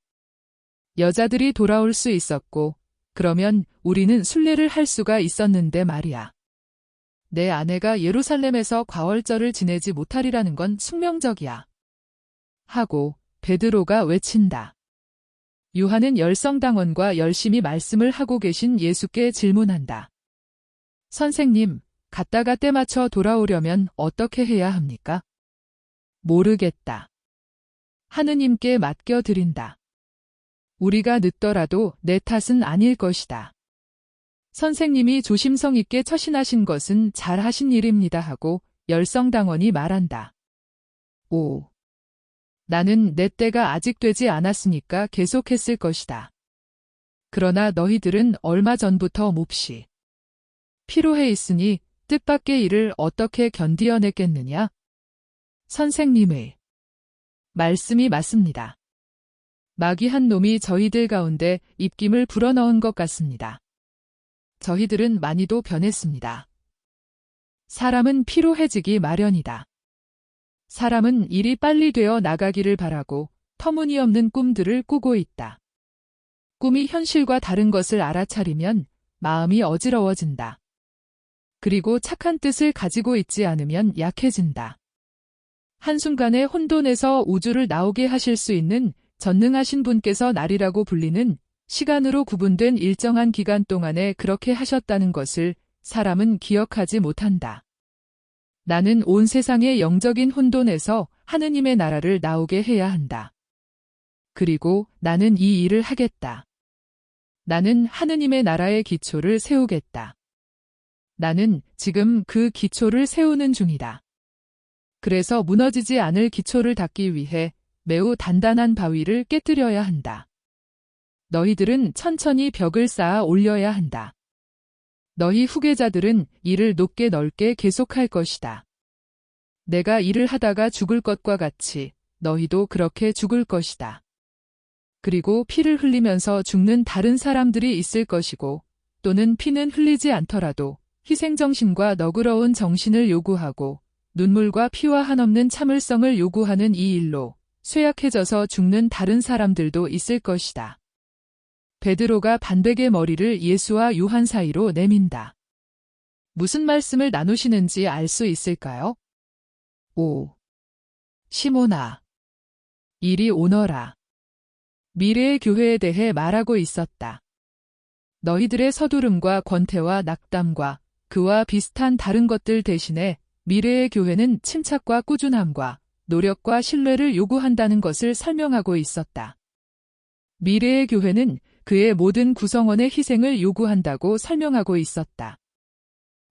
여자들이 돌아올 수 있었고 그러면 우리는 순례를 할 수가 있었는데 말이야. 내 아내가 예루살렘에서 과월절을 지내지 못하리라는 건 숙명적이야. 하고 베드로가 외친다. 요한은 열성당원과 열심히 말씀을 하고 계신 예수께 질문한다. 선생님, 갔다가 때 맞춰 돌아오려면 어떻게 해야 합니까? 모르겠다. 하느님께 맡겨드린다. 우리가 늦더라도 내 탓은 아닐 것이다. 선생님이 조심성 있게 처신하신 것은 잘하신 일입니다 하고 열성당원이 말한다. 오. 나는 내 때가 아직 되지 않았으니까 계속했을 것이다. 그러나 너희들은 얼마 전부터 몹시 피로해 있으니 뜻밖의 일을 어떻게 견디어냈겠느냐? 선생님의 말씀이 맞습니다. 마귀 한 놈이 저희들 가운데 입김을 불어넣은 것 같습니다. 저희들은 많이도 변했습니다. 사람은 피로해지기 마련이다. 사람은 일이 빨리 되어 나가기를 바라고 터무니없는 꿈들을 꾸고 있다. 꿈이 현실과 다른 것을 알아차리면 마음이 어지러워진다. 그리고 착한 뜻을 가지고 있지 않으면 약해진다. 한순간에 혼돈에서 우주를 나오게 하실 수 있는 전능하신 분께서 날이라고 불리는 시간으로 구분된 일정한 기간 동안에 그렇게 하셨다는 것을 사람은 기억하지 못한다. 나는 온 세상의 영적인 혼돈에서 하느님의 나라를 나오게 해야 한다. 그리고 나는 이 일을 하겠다. 나는 하느님의 나라의 기초를 세우겠다. 나는 지금 그 기초를 세우는 중이다. 그래서 무너지지 않을 기초를 닦기 위해 매우 단단한 바위를 깨뜨려야 한다. 너희들은 천천히 벽을 쌓아 올려야 한다. 너희 후계자들은 이를 높게 넓게 계속할 것이다. 내가 일을 하다가 죽을 것과 같이 너희도 그렇게 죽을 것이다. 그리고 피를 흘리면서 죽는 다른 사람들이 있을 것이고 또는 피는 흘리지 않더라도 희생정신과 너그러운 정신을 요구하고 눈물과 피와 한없는 참을성을 요구하는 이 일로 쇠약해져서 죽는 다른 사람들도 있을 것이다. 베드로가 반백의 머리를 예수와 요한 사이로 내민다. 무슨 말씀을 나누시는지 알 수 있을까요? 5. 시몬아, 이리 오너라. 미래의 교회에 대해 말하고 있었다. 너희들의 서두름과 권태와 낙담과 그와 비슷한 다른 것들 대신에 미래의 교회는 침착과 꾸준함과 노력과 신뢰를 요구한다는 것을 설명하고 있었다. 미래의 교회는 그의 모든 구성원의 희생을 요구한다고 설명하고 있었다.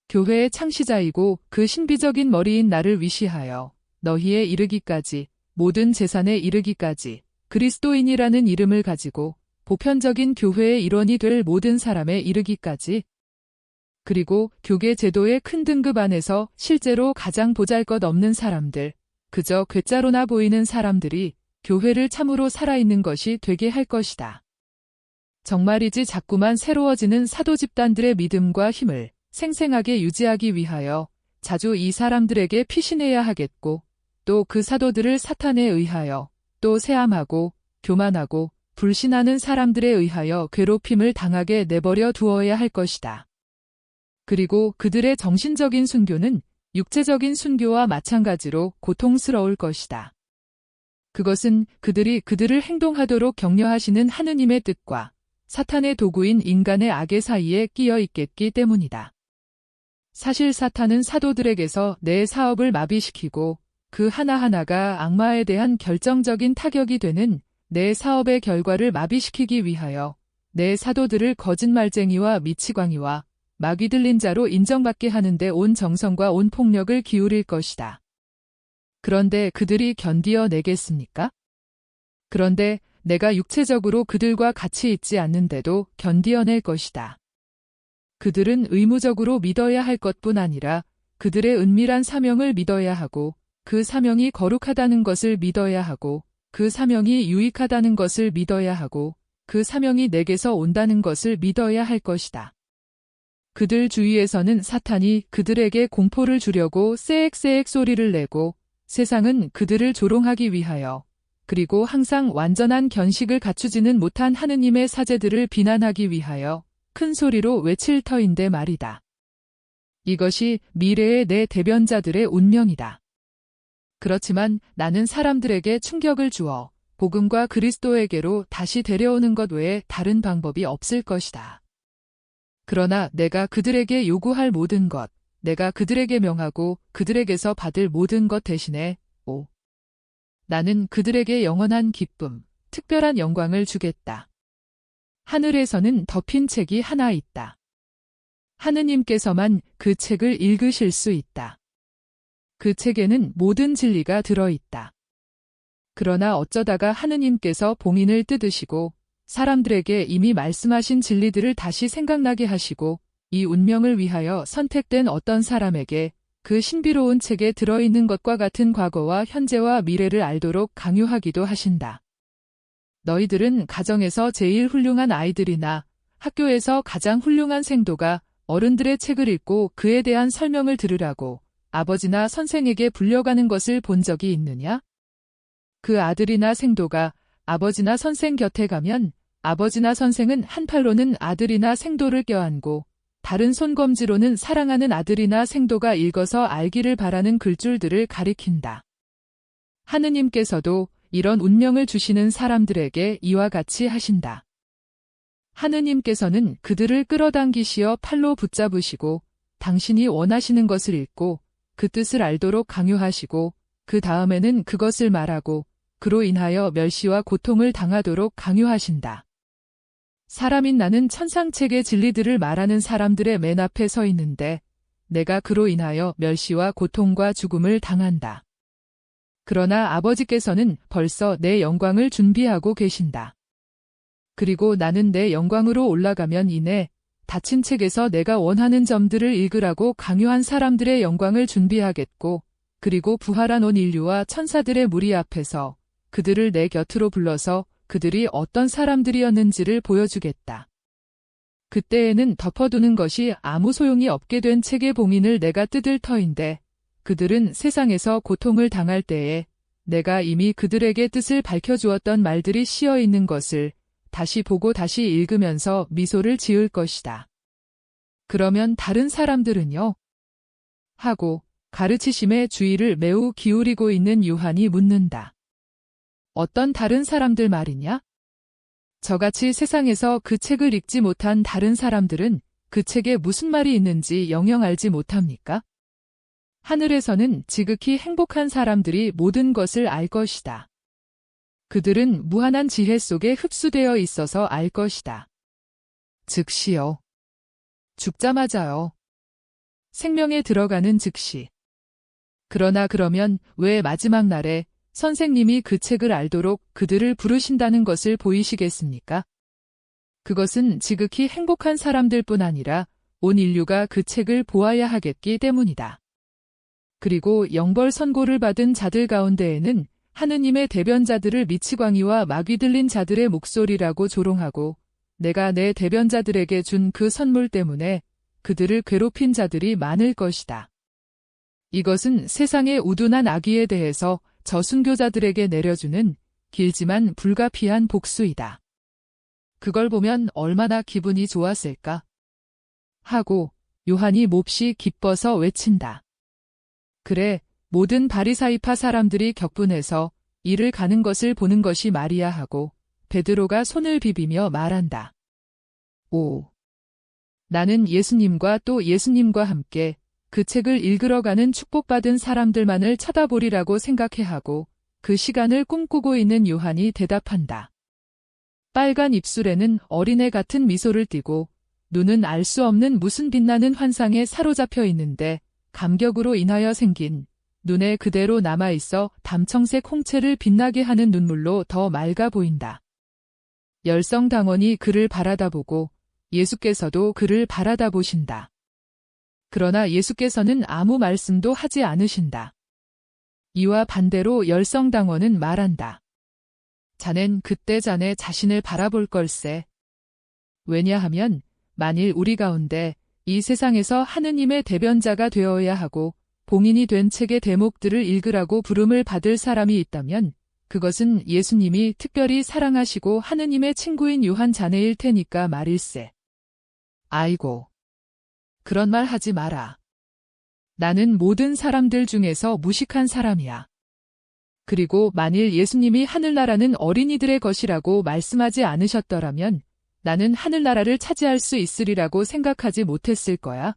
교회의 창시자이고 그 신비적인 머리인 나를 위시하여 너희에 이르기까지, 모든 재산에 이르기까지 그리스도인이라는 이름을 가지고 보편적인 교회의 일원이 될 모든 사람에 이르기까지, 그리고 교계 제도의 큰 등급 안에서 실제로 가장 보잘것없는 사람들, 그저 괴짜로나 보이는 사람들이 교회를 참으로 살아있는 것이 되게 할 것이다. 정말이지 자꾸만 새로워지는 사도 집단들의 믿음과 힘을 생생하게 유지하기 위하여 자주 이 사람들에게 피신해야 하겠고, 또 그 사도들을 사탄에 의하여 또 세함하고 교만하고 불신하는 사람들에 의하여 괴롭힘을 당하게 내버려 두어야 할 것이다. 그리고 그들의 정신적인 순교는 육체적인 순교와 마찬가지로 고통스러울 것이다. 그것은 그들이 그들을 행동하도록 격려하시는 하느님의 뜻과 사탄의 도구인 인간의 악의 사이에 끼어 있겠기 때문이다. 사실 사탄은 사도들에게서 내 사업을 마비시키고 그 하나하나가 악마에 대한 결정적인 타격이 되는 내 사업의 결과를 마비시키기 위하여 내 사도들을 거짓말쟁이와 미치광이와 마귀 들린 자로 인정받게 하는데 온 정성과 온 폭력을 기울일 것이다. 그런데 그들이 견디어내겠습니까? 그런데 내가 육체적으로 그들과 같이 있지 않는데도 견디어낼 것이다. 그들은 의무적으로 믿어야 할 것뿐 아니라 그들의 은밀한 사명을 믿어야 하고, 그 사명이 거룩하다는 것을 믿어야 하고, 그 사명이 유익하다는 것을 믿어야 하고, 그 사명이 내게서 온다는 것을 믿어야 할 것이다. 그들 주위에서는 사탄이 그들에게 공포를 주려고 쎄액쎄액 소리를 내고, 세상은 그들을 조롱하기 위하여, 그리고 항상 완전한 견식을 갖추지는 못한 하느님의 사제들을 비난하기 위하여 큰 소리로 외칠 터인데 말이다. 이것이 미래의 내 대변자들의 운명이다. 그렇지만 나는 사람들에게 충격을 주어 복음과 그리스도에게로 다시 데려오는 것 외에 다른 방법이 없을 것이다. 그러나 내가 그들에게 요구할 모든 것, 내가 그들에게 명하고 그들에게서 받을 모든 것 대신에 나는 그들에게 영원한 기쁨, 특별한 영광을 주겠다. 하늘에서는 덮인 책이 하나 있다. 하느님께서만 그 책을 읽으실 수 있다. 그 책에는 모든 진리가 들어있다. 그러나 어쩌다가 하느님께서 봉인을 뜯으시고 사람들에게 이미 말씀하신 진리들을 다시 생각나게 하시고 이 운명을 위하여 선택된 어떤 사람에게 그 신비로운 책에 들어있는 것과 같은 과거와 현재와 미래를 알도록 강요하기도 하신다. 너희들은 가정에서 제일 훌륭한 아이들이나 학교에서 가장 훌륭한 생도가 어른들의 책을 읽고 그에 대한 설명을 들으라고 아버지나 선생에게 불려가는 것을 본 적이 있느냐? 그 아들이나 생도가 아버지나 선생 곁에 가면 아버지나 선생은 한 팔로는 아들이나 생도를 껴안고 다른 손검지로는 사랑하는 아들이나 생도가 읽어서 알기를 바라는 글줄들을 가리킨다. 하느님께서도 이런 운명을 주시는 사람들에게 이와 같이 하신다. 하느님께서는 그들을 끌어당기시어 팔로 붙잡으시고 당신이 원하시는 것을 읽고 그 뜻을 알도록 강요하시고 그 다음에는 그것을 말하고 그로 인하여 멸시와 고통을 당하도록 강요하신다. 사람인 나는 천상책의 진리들을 말하는 사람들의 맨 앞에 서 있는데 내가 그로 인하여 멸시와 고통과 죽음을 당한다. 그러나 아버지께서는 벌써 내 영광을 준비하고 계신다. 그리고 나는 내 영광으로 올라가면 이내 닫힌 책에서 내가 원하는 점들을 읽으라고 강요한 사람들의 영광을 준비하겠고, 그리고 부활한 온 인류와 천사들의 무리 앞에서 그들을 내 곁으로 불러서 그들이 어떤 사람들이었는지를 보여주겠다. 그때에는 덮어두는 것이 아무 소용이 없게 된 책의 봉인을 내가 뜯을 터인데, 그들은 세상에서 고통을 당할 때에 내가 이미 그들에게 뜻을 밝혀주었던 말들이 씌어 있는 것을 다시 보고 다시 읽으면서 미소를 지을 것이다. 그러면 다른 사람들은요? 하고 가르치심에 주의를 매우 기울이고 있는 요한이 묻는다. 어떤 다른 사람들 말이냐? 저같이 세상에서 그 책을 읽지 못한 다른 사람들은 그 책에 무슨 말이 있는지 영영 알지 못합니까? 하늘에서는 지극히 행복한 사람들이 모든 것을 알 것이다. 그들은 무한한 지혜 속에 흡수되어 있어서 알 것이다. 즉시요. 죽자마자요. 생명에 들어가는 즉시. 그러나 그러면 왜 마지막 날에 선생님이 그 책을 알도록 그들을 부르신다는 것을 보이시겠습니까? 그것은 지극히 행복한 사람들뿐 아니라 온 인류가 그 책을 보아야 하겠기 때문이다. 그리고 영벌 선고를 받은 자들 가운데에는 하느님의 대변자들을 미치광이와 마귀 들린 자들의 목소리라고 조롱하고 내가 내 대변자들에게 준 그 선물 때문에 그들을 괴롭힌 자들이 많을 것이다. 이것은 세상의 우둔한 악의에 대해서 저순교자들에게 내려주는 길지만 불가피한 복수이다. 그걸 보면 얼마나 기분이 좋았을까? 하고 요한이 몹시 기뻐서 외친다. 그래, 모든 바리사이파 사람들이 격분해서 이를 가는 것을 보는 것이 말이야 하고 베드로가 손을 비비며 말한다. 오! 나는 예수님과 또 예수님과 함께 그 책을 읽으러 가는 축복받은 사람들만을 쳐다보리라고 생각해 하고 그 시간을 꿈꾸고 있는 요한이 대답한다. 빨간 입술에는 어린애 같은 미소를 띠고 눈은 알 수 없는 무슨 빛나는 환상에 사로잡혀 있는데 감격으로 인하여 생긴 눈에 그대로 남아있어 담청색 홍채를 빛나게 하는 눈물로 더 맑아 보인다. 열성당원이 그를 바라다보고 예수께서도 그를 바라다보신다. 그러나 예수께서는 아무 말씀도 하지 않으신다. 이와 반대로 열성당원은 말한다. 자넨 그때 자네 자신을 바라볼 걸세. 왜냐하면 만일 우리 가운데 이 세상에서 하느님의 대변자가 되어야 하고 봉인이 된 책의 대목들을 읽으라고 부름을 받을 사람이 있다면 그것은 예수님이 특별히 사랑하시고 하느님의 친구인 요한 자네일 테니까 말일세. 아이고. 그런 말 하지 마라. 나는 모든 사람들 중에서 무식한 사람이야. 그리고 만일 예수님이 하늘나라는 어린이들의 것이라고 말씀하지 않으셨더라면 나는 하늘나라를 차지할 수 있으리라고 생각하지 못했을 거야.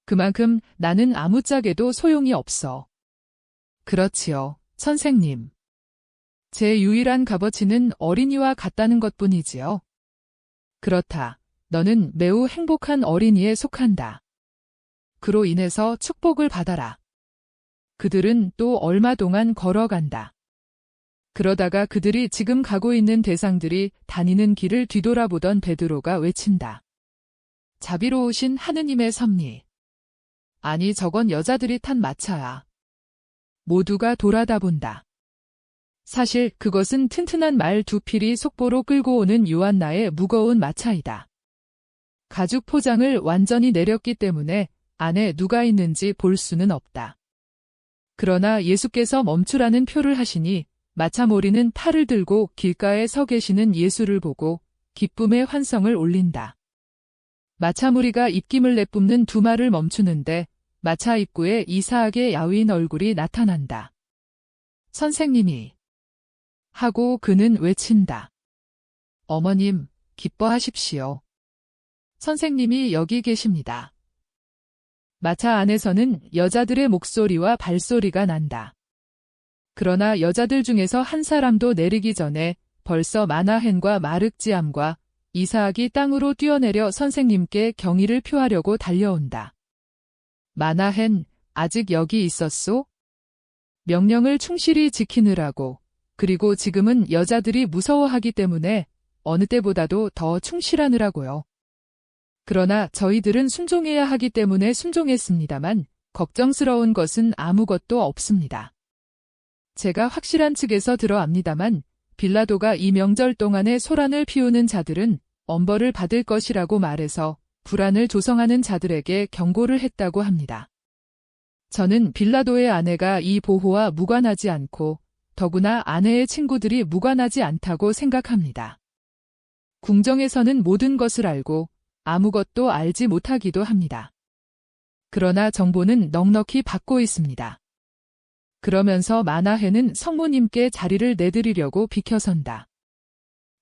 그만큼 나는 아무짝에도 소용이 없어. 그렇지요, 선생님. 제 유일한 값어치는 어린이와 같다는 것뿐이지요. 그렇다. 너는 매우 행복한 어린이에 속한다. 그로 인해서 축복을 받아라. 그들은 또 얼마 동안 걸어간다. 그러다가 그들이 지금 가고 있는 대상들이 다니는 길을 뒤돌아보던 베드로가 외친다. 자비로우신 하느님의 섭리. 아니 저건 여자들이 탄 마차야. 모두가 돌아다 본다. 사실 그것은 튼튼한 말 두 필이 속보로 끌고 오는 요한나의 무거운 마차이다. 가죽 포장을 완전히 내렸기 때문에 안에 누가 있는지 볼 수는 없다. 그러나 예수께서 멈추라는 표를 하시니 마차몰이는 팔을 들고 길가에 서 계시는 예수를 보고 기쁨의 환성을 올린다. 마차무리가 입김을 내뿜는 두 말을 멈추는데 마차 입구에 이사하게 야윈 얼굴이 나타난다. 선생님이 하고 그는 외친다. 어머님, 기뻐하십시오. 선생님이 여기 계십니다. 마차 안에서는 여자들의 목소리와 발소리가 난다. 그러나 여자들 중에서 한 사람도 내리기 전에 벌써 마나헨과 마륵지암과 이사학이 땅으로 뛰어내려 선생님께 경의를 표하려고 달려온다. 마나헨, 아직 여기 있었소? 명령을 충실히 지키느라고, 그리고 지금은 여자들이 무서워하기 때문에 어느 때보다도 더 충실하느라고요. 그러나 저희들은 순종해야 하기 때문에 순종했습니다만 걱정스러운 것은 아무것도 없습니다. 제가 확실한 측에서 들어압니다만 빌라도가 이 명절 동안에 소란을 피우는 자들은 엄벌을 받을 것이라고 말해서 불안을 조성하는 자들에게 경고를 했다고 합니다. 저는 빌라도의 아내가 이 보호와 무관하지 않고 더구나 아내의 친구들이 무관하지 않다고 생각합니다. 궁정에서는 모든 것을 알고 아무것도 알지 못하기도 합니다. 그러나 정보는 넉넉히 받고 있습니다. 그러면서 마나해는 성모님께 자리를 내드리려고 비켜선다.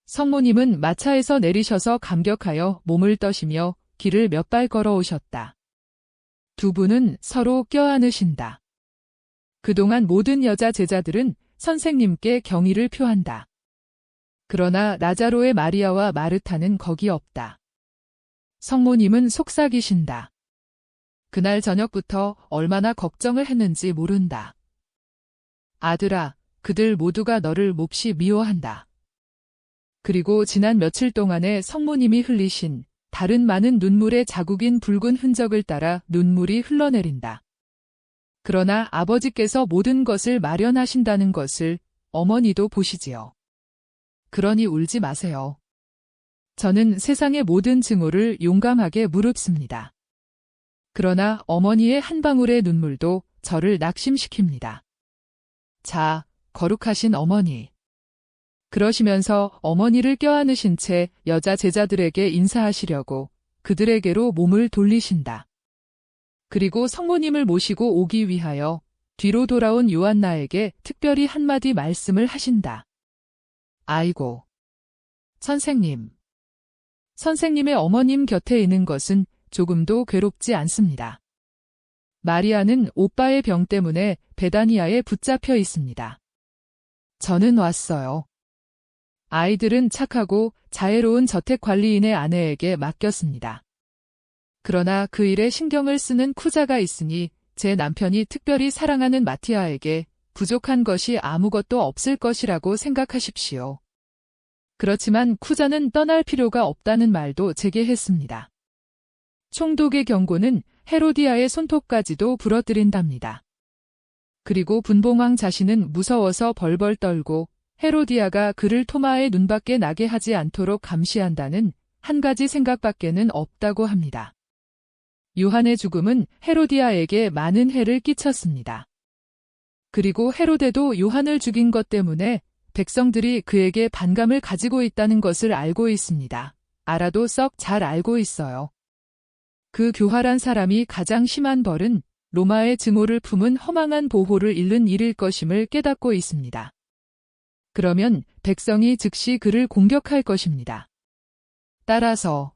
성모님은 마차에서 내리셔서 감격하여 몸을 떠시며 길을 몇 발 걸어오셨다. 두 분은 서로 껴안으신다. 그동안 모든 여자 제자들은 선생님께 경의를 표한다. 그러나 라자로의 마리아와 마르타는 거기 없다. 성모님은 속삭이신다. 그날 저녁부터 얼마나 걱정을 했는지 모른다. 아들아, 그들 모두가 너를 몹시 미워한다. 그리고 지난 며칠 동안에 성모님이 흘리신 다른 많은 눈물의 자국인 붉은 흔적을 따라 눈물이 흘러내린다. 그러나 아버지께서 모든 것을 마련하신다는 것을 어머니도 보시지요. 그러니 울지 마세요. 저는 세상의 모든 증오를 용감하게 무릅씁니다. 그러나 어머니의 한 방울의 눈물도 저를 낙심시킵니다. 자, 거룩하신 어머니. 그러시면서 어머니를 껴안으신 채 여자 제자들에게 인사하시려고 그들에게로 몸을 돌리신다. 그리고 성모님을 모시고 오기 위하여 뒤로 돌아온 요한나에게 특별히 한마디 말씀을 하신다. 아이고, 선생님. 선생님의 어머님 곁에 있는 것은 조금도 괴롭지 않습니다. 마리아는 오빠의 병 때문에 베다니아에 붙잡혀 있습니다. 저는 왔어요. 아이들은 착하고 자애로운 저택관리인의 아내에게 맡겼습니다. 그러나 그 일에 신경을 쓰는 쿠자가 있으니 제 남편이 특별히 사랑하는 마티아에게 부족한 것이 아무것도 없을 것이라고 생각하십시오. 그렇지만 쿠자는 떠날 필요가 없다는 말도 제게 했습니다. 총독의 경고는 헤로디아의 손톱까지도 부러뜨린답니다. 그리고 분봉왕 자신은 무서워서 벌벌 떨고 헤로디아가 그를 토마의 눈밖에 나게 하지 않도록 감시한다는 한 가지 생각밖에는 없다고 합니다. 요한의 죽음은 헤로디아에게 많은 해를 끼쳤습니다. 그리고 헤로데도 요한을 죽인 것 때문에 백성들이 그에게 반감을 가지고 있다는 것을 알고 있습니다. 알아도 썩 잘 알고 있어요. 그 교활한 사람이 가장 심한 벌은 로마의 증오를 품은 허망한 보호를 잃는 일일 것임을 깨닫고 있습니다. 그러면 백성이 즉시 그를 공격할 것입니다. 따라서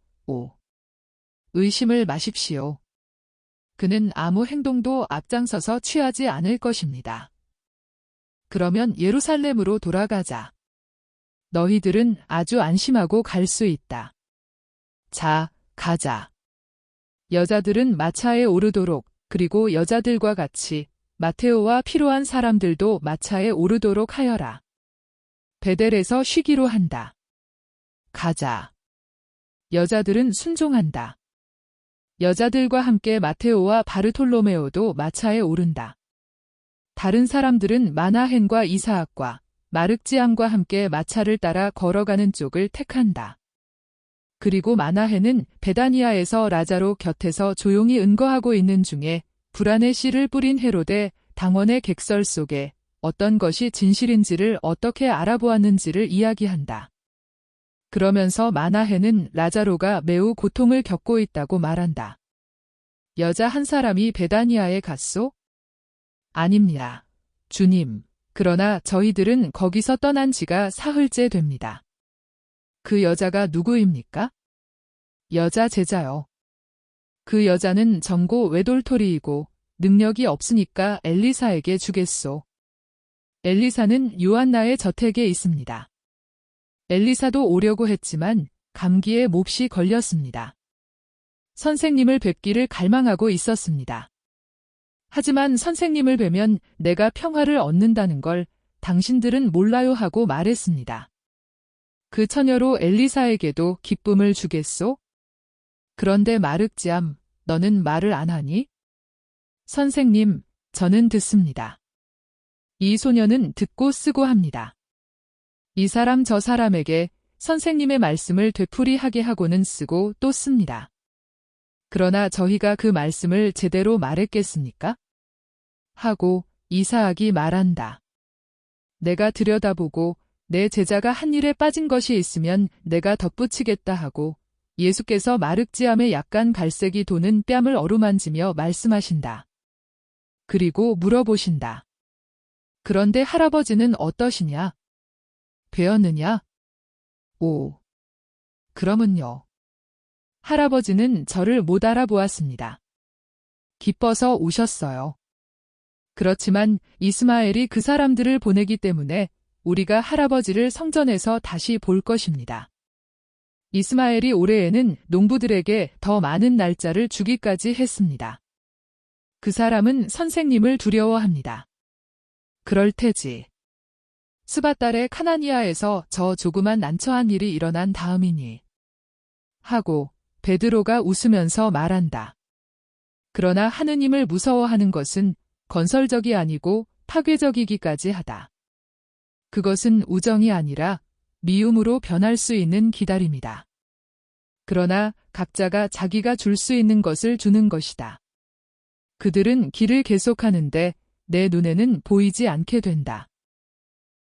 의심을 마십시오. 그는 아무 행동도 앞장서서 취하지 않을 것입니다. 그러면 예루살렘으로 돌아가자. 너희들은 아주 안심하고 갈 수 있다. 자, 가자. 여자들은 마차에 오르도록, 그리고 여자들과 같이 마테오와 필요한 사람들도 마차에 오르도록 하여라. 베델에서 쉬기로 한다. 가자. 여자들은 순종한다. 여자들과 함께 마테오와 바르톨로메오도 마차에 오른다. 다른 사람들은 마나헨과 이사학과 마륵지암과 함께 마차를 따라 걸어가는 쪽을 택한다. 그리고 마나헨은 베다니아에서 라자로 곁에서 조용히 은거하고 있는 중에 불안의 씨를 뿌린 헤로데 당원의 객설 속에 어떤 것이 진실인지를 어떻게 알아보았는지를 이야기한다. 그러면서 마나헨은 라자로가 매우 고통을 겪고 있다고 말한다. 여자 한 사람이 베다니아에 갔소? 아닙니다. 주님. 그러나 저희들은 거기서 떠난 지가 사흘째 됩니다. 그 여자가 누구입니까? 여자 제자요. 그 여자는 정고 외돌토리이고 능력이 없으니까 엘리사에게 주겠소. 엘리사는 요한나의 저택에 있습니다. 엘리사도 오려고 했지만 감기에 몹시 걸렸습니다. 선생님을 뵙기를 갈망하고 있었습니다. 하지만 선생님을 뵈면 내가 평화를 얻는다는 걸 당신들은 몰라요 하고 말했습니다. 그 처녀로 엘리사에게도 기쁨을 주겠소? 그런데 마륵지암, 너는 말을 안 하니? 선생님, 저는 듣습니다. 이 소녀는 듣고 쓰고 합니다. 이 사람 저 사람에게 선생님의 말씀을 되풀이하게 하고는 쓰고 또 씁니다. 그러나 저희가 그 말씀을 제대로 말했겠습니까? 하고 이사학이 말한다. 내가 들여다보고 내 제자가 한 일에 빠진 것이 있으면 내가 덧붙이겠다 하고 예수께서 마륵지암에 약간 갈색이 도는 뺨을 어루만지며 말씀하신다. 그리고 물어보신다. 그런데 할아버지는 어떠시냐? 되었느냐? 오. 그러면요. 할아버지는 저를 못 알아보았습니다. 기뻐서 우셨어요. 그렇지만 이스마엘이 그 사람들을 보내기 때문에 우리가 할아버지를 성전에서 다시 볼 것입니다. 이스마엘이 올해에는 농부들에게 더 많은 날짜를 주기까지 했습니다. 그 사람은 선생님을 두려워합니다. 그럴 테지. 스밧달의 카나니아에서 저 조그만 난처한 일이 일어난 다음이니. 하고 베드로가 웃으면서 말한다. 그러나 하느님을 무서워하는 것은 건설적이 아니고 파괴적이기까지 하다. 그것은 우정이 아니라 미움으로 변할 수 있는 기다림이다. 그러나 각자가 자기가 줄 수 있는 것을 주는 것이다. 그들은 길을 계속하는데 내 눈에는 보이지 않게 된다.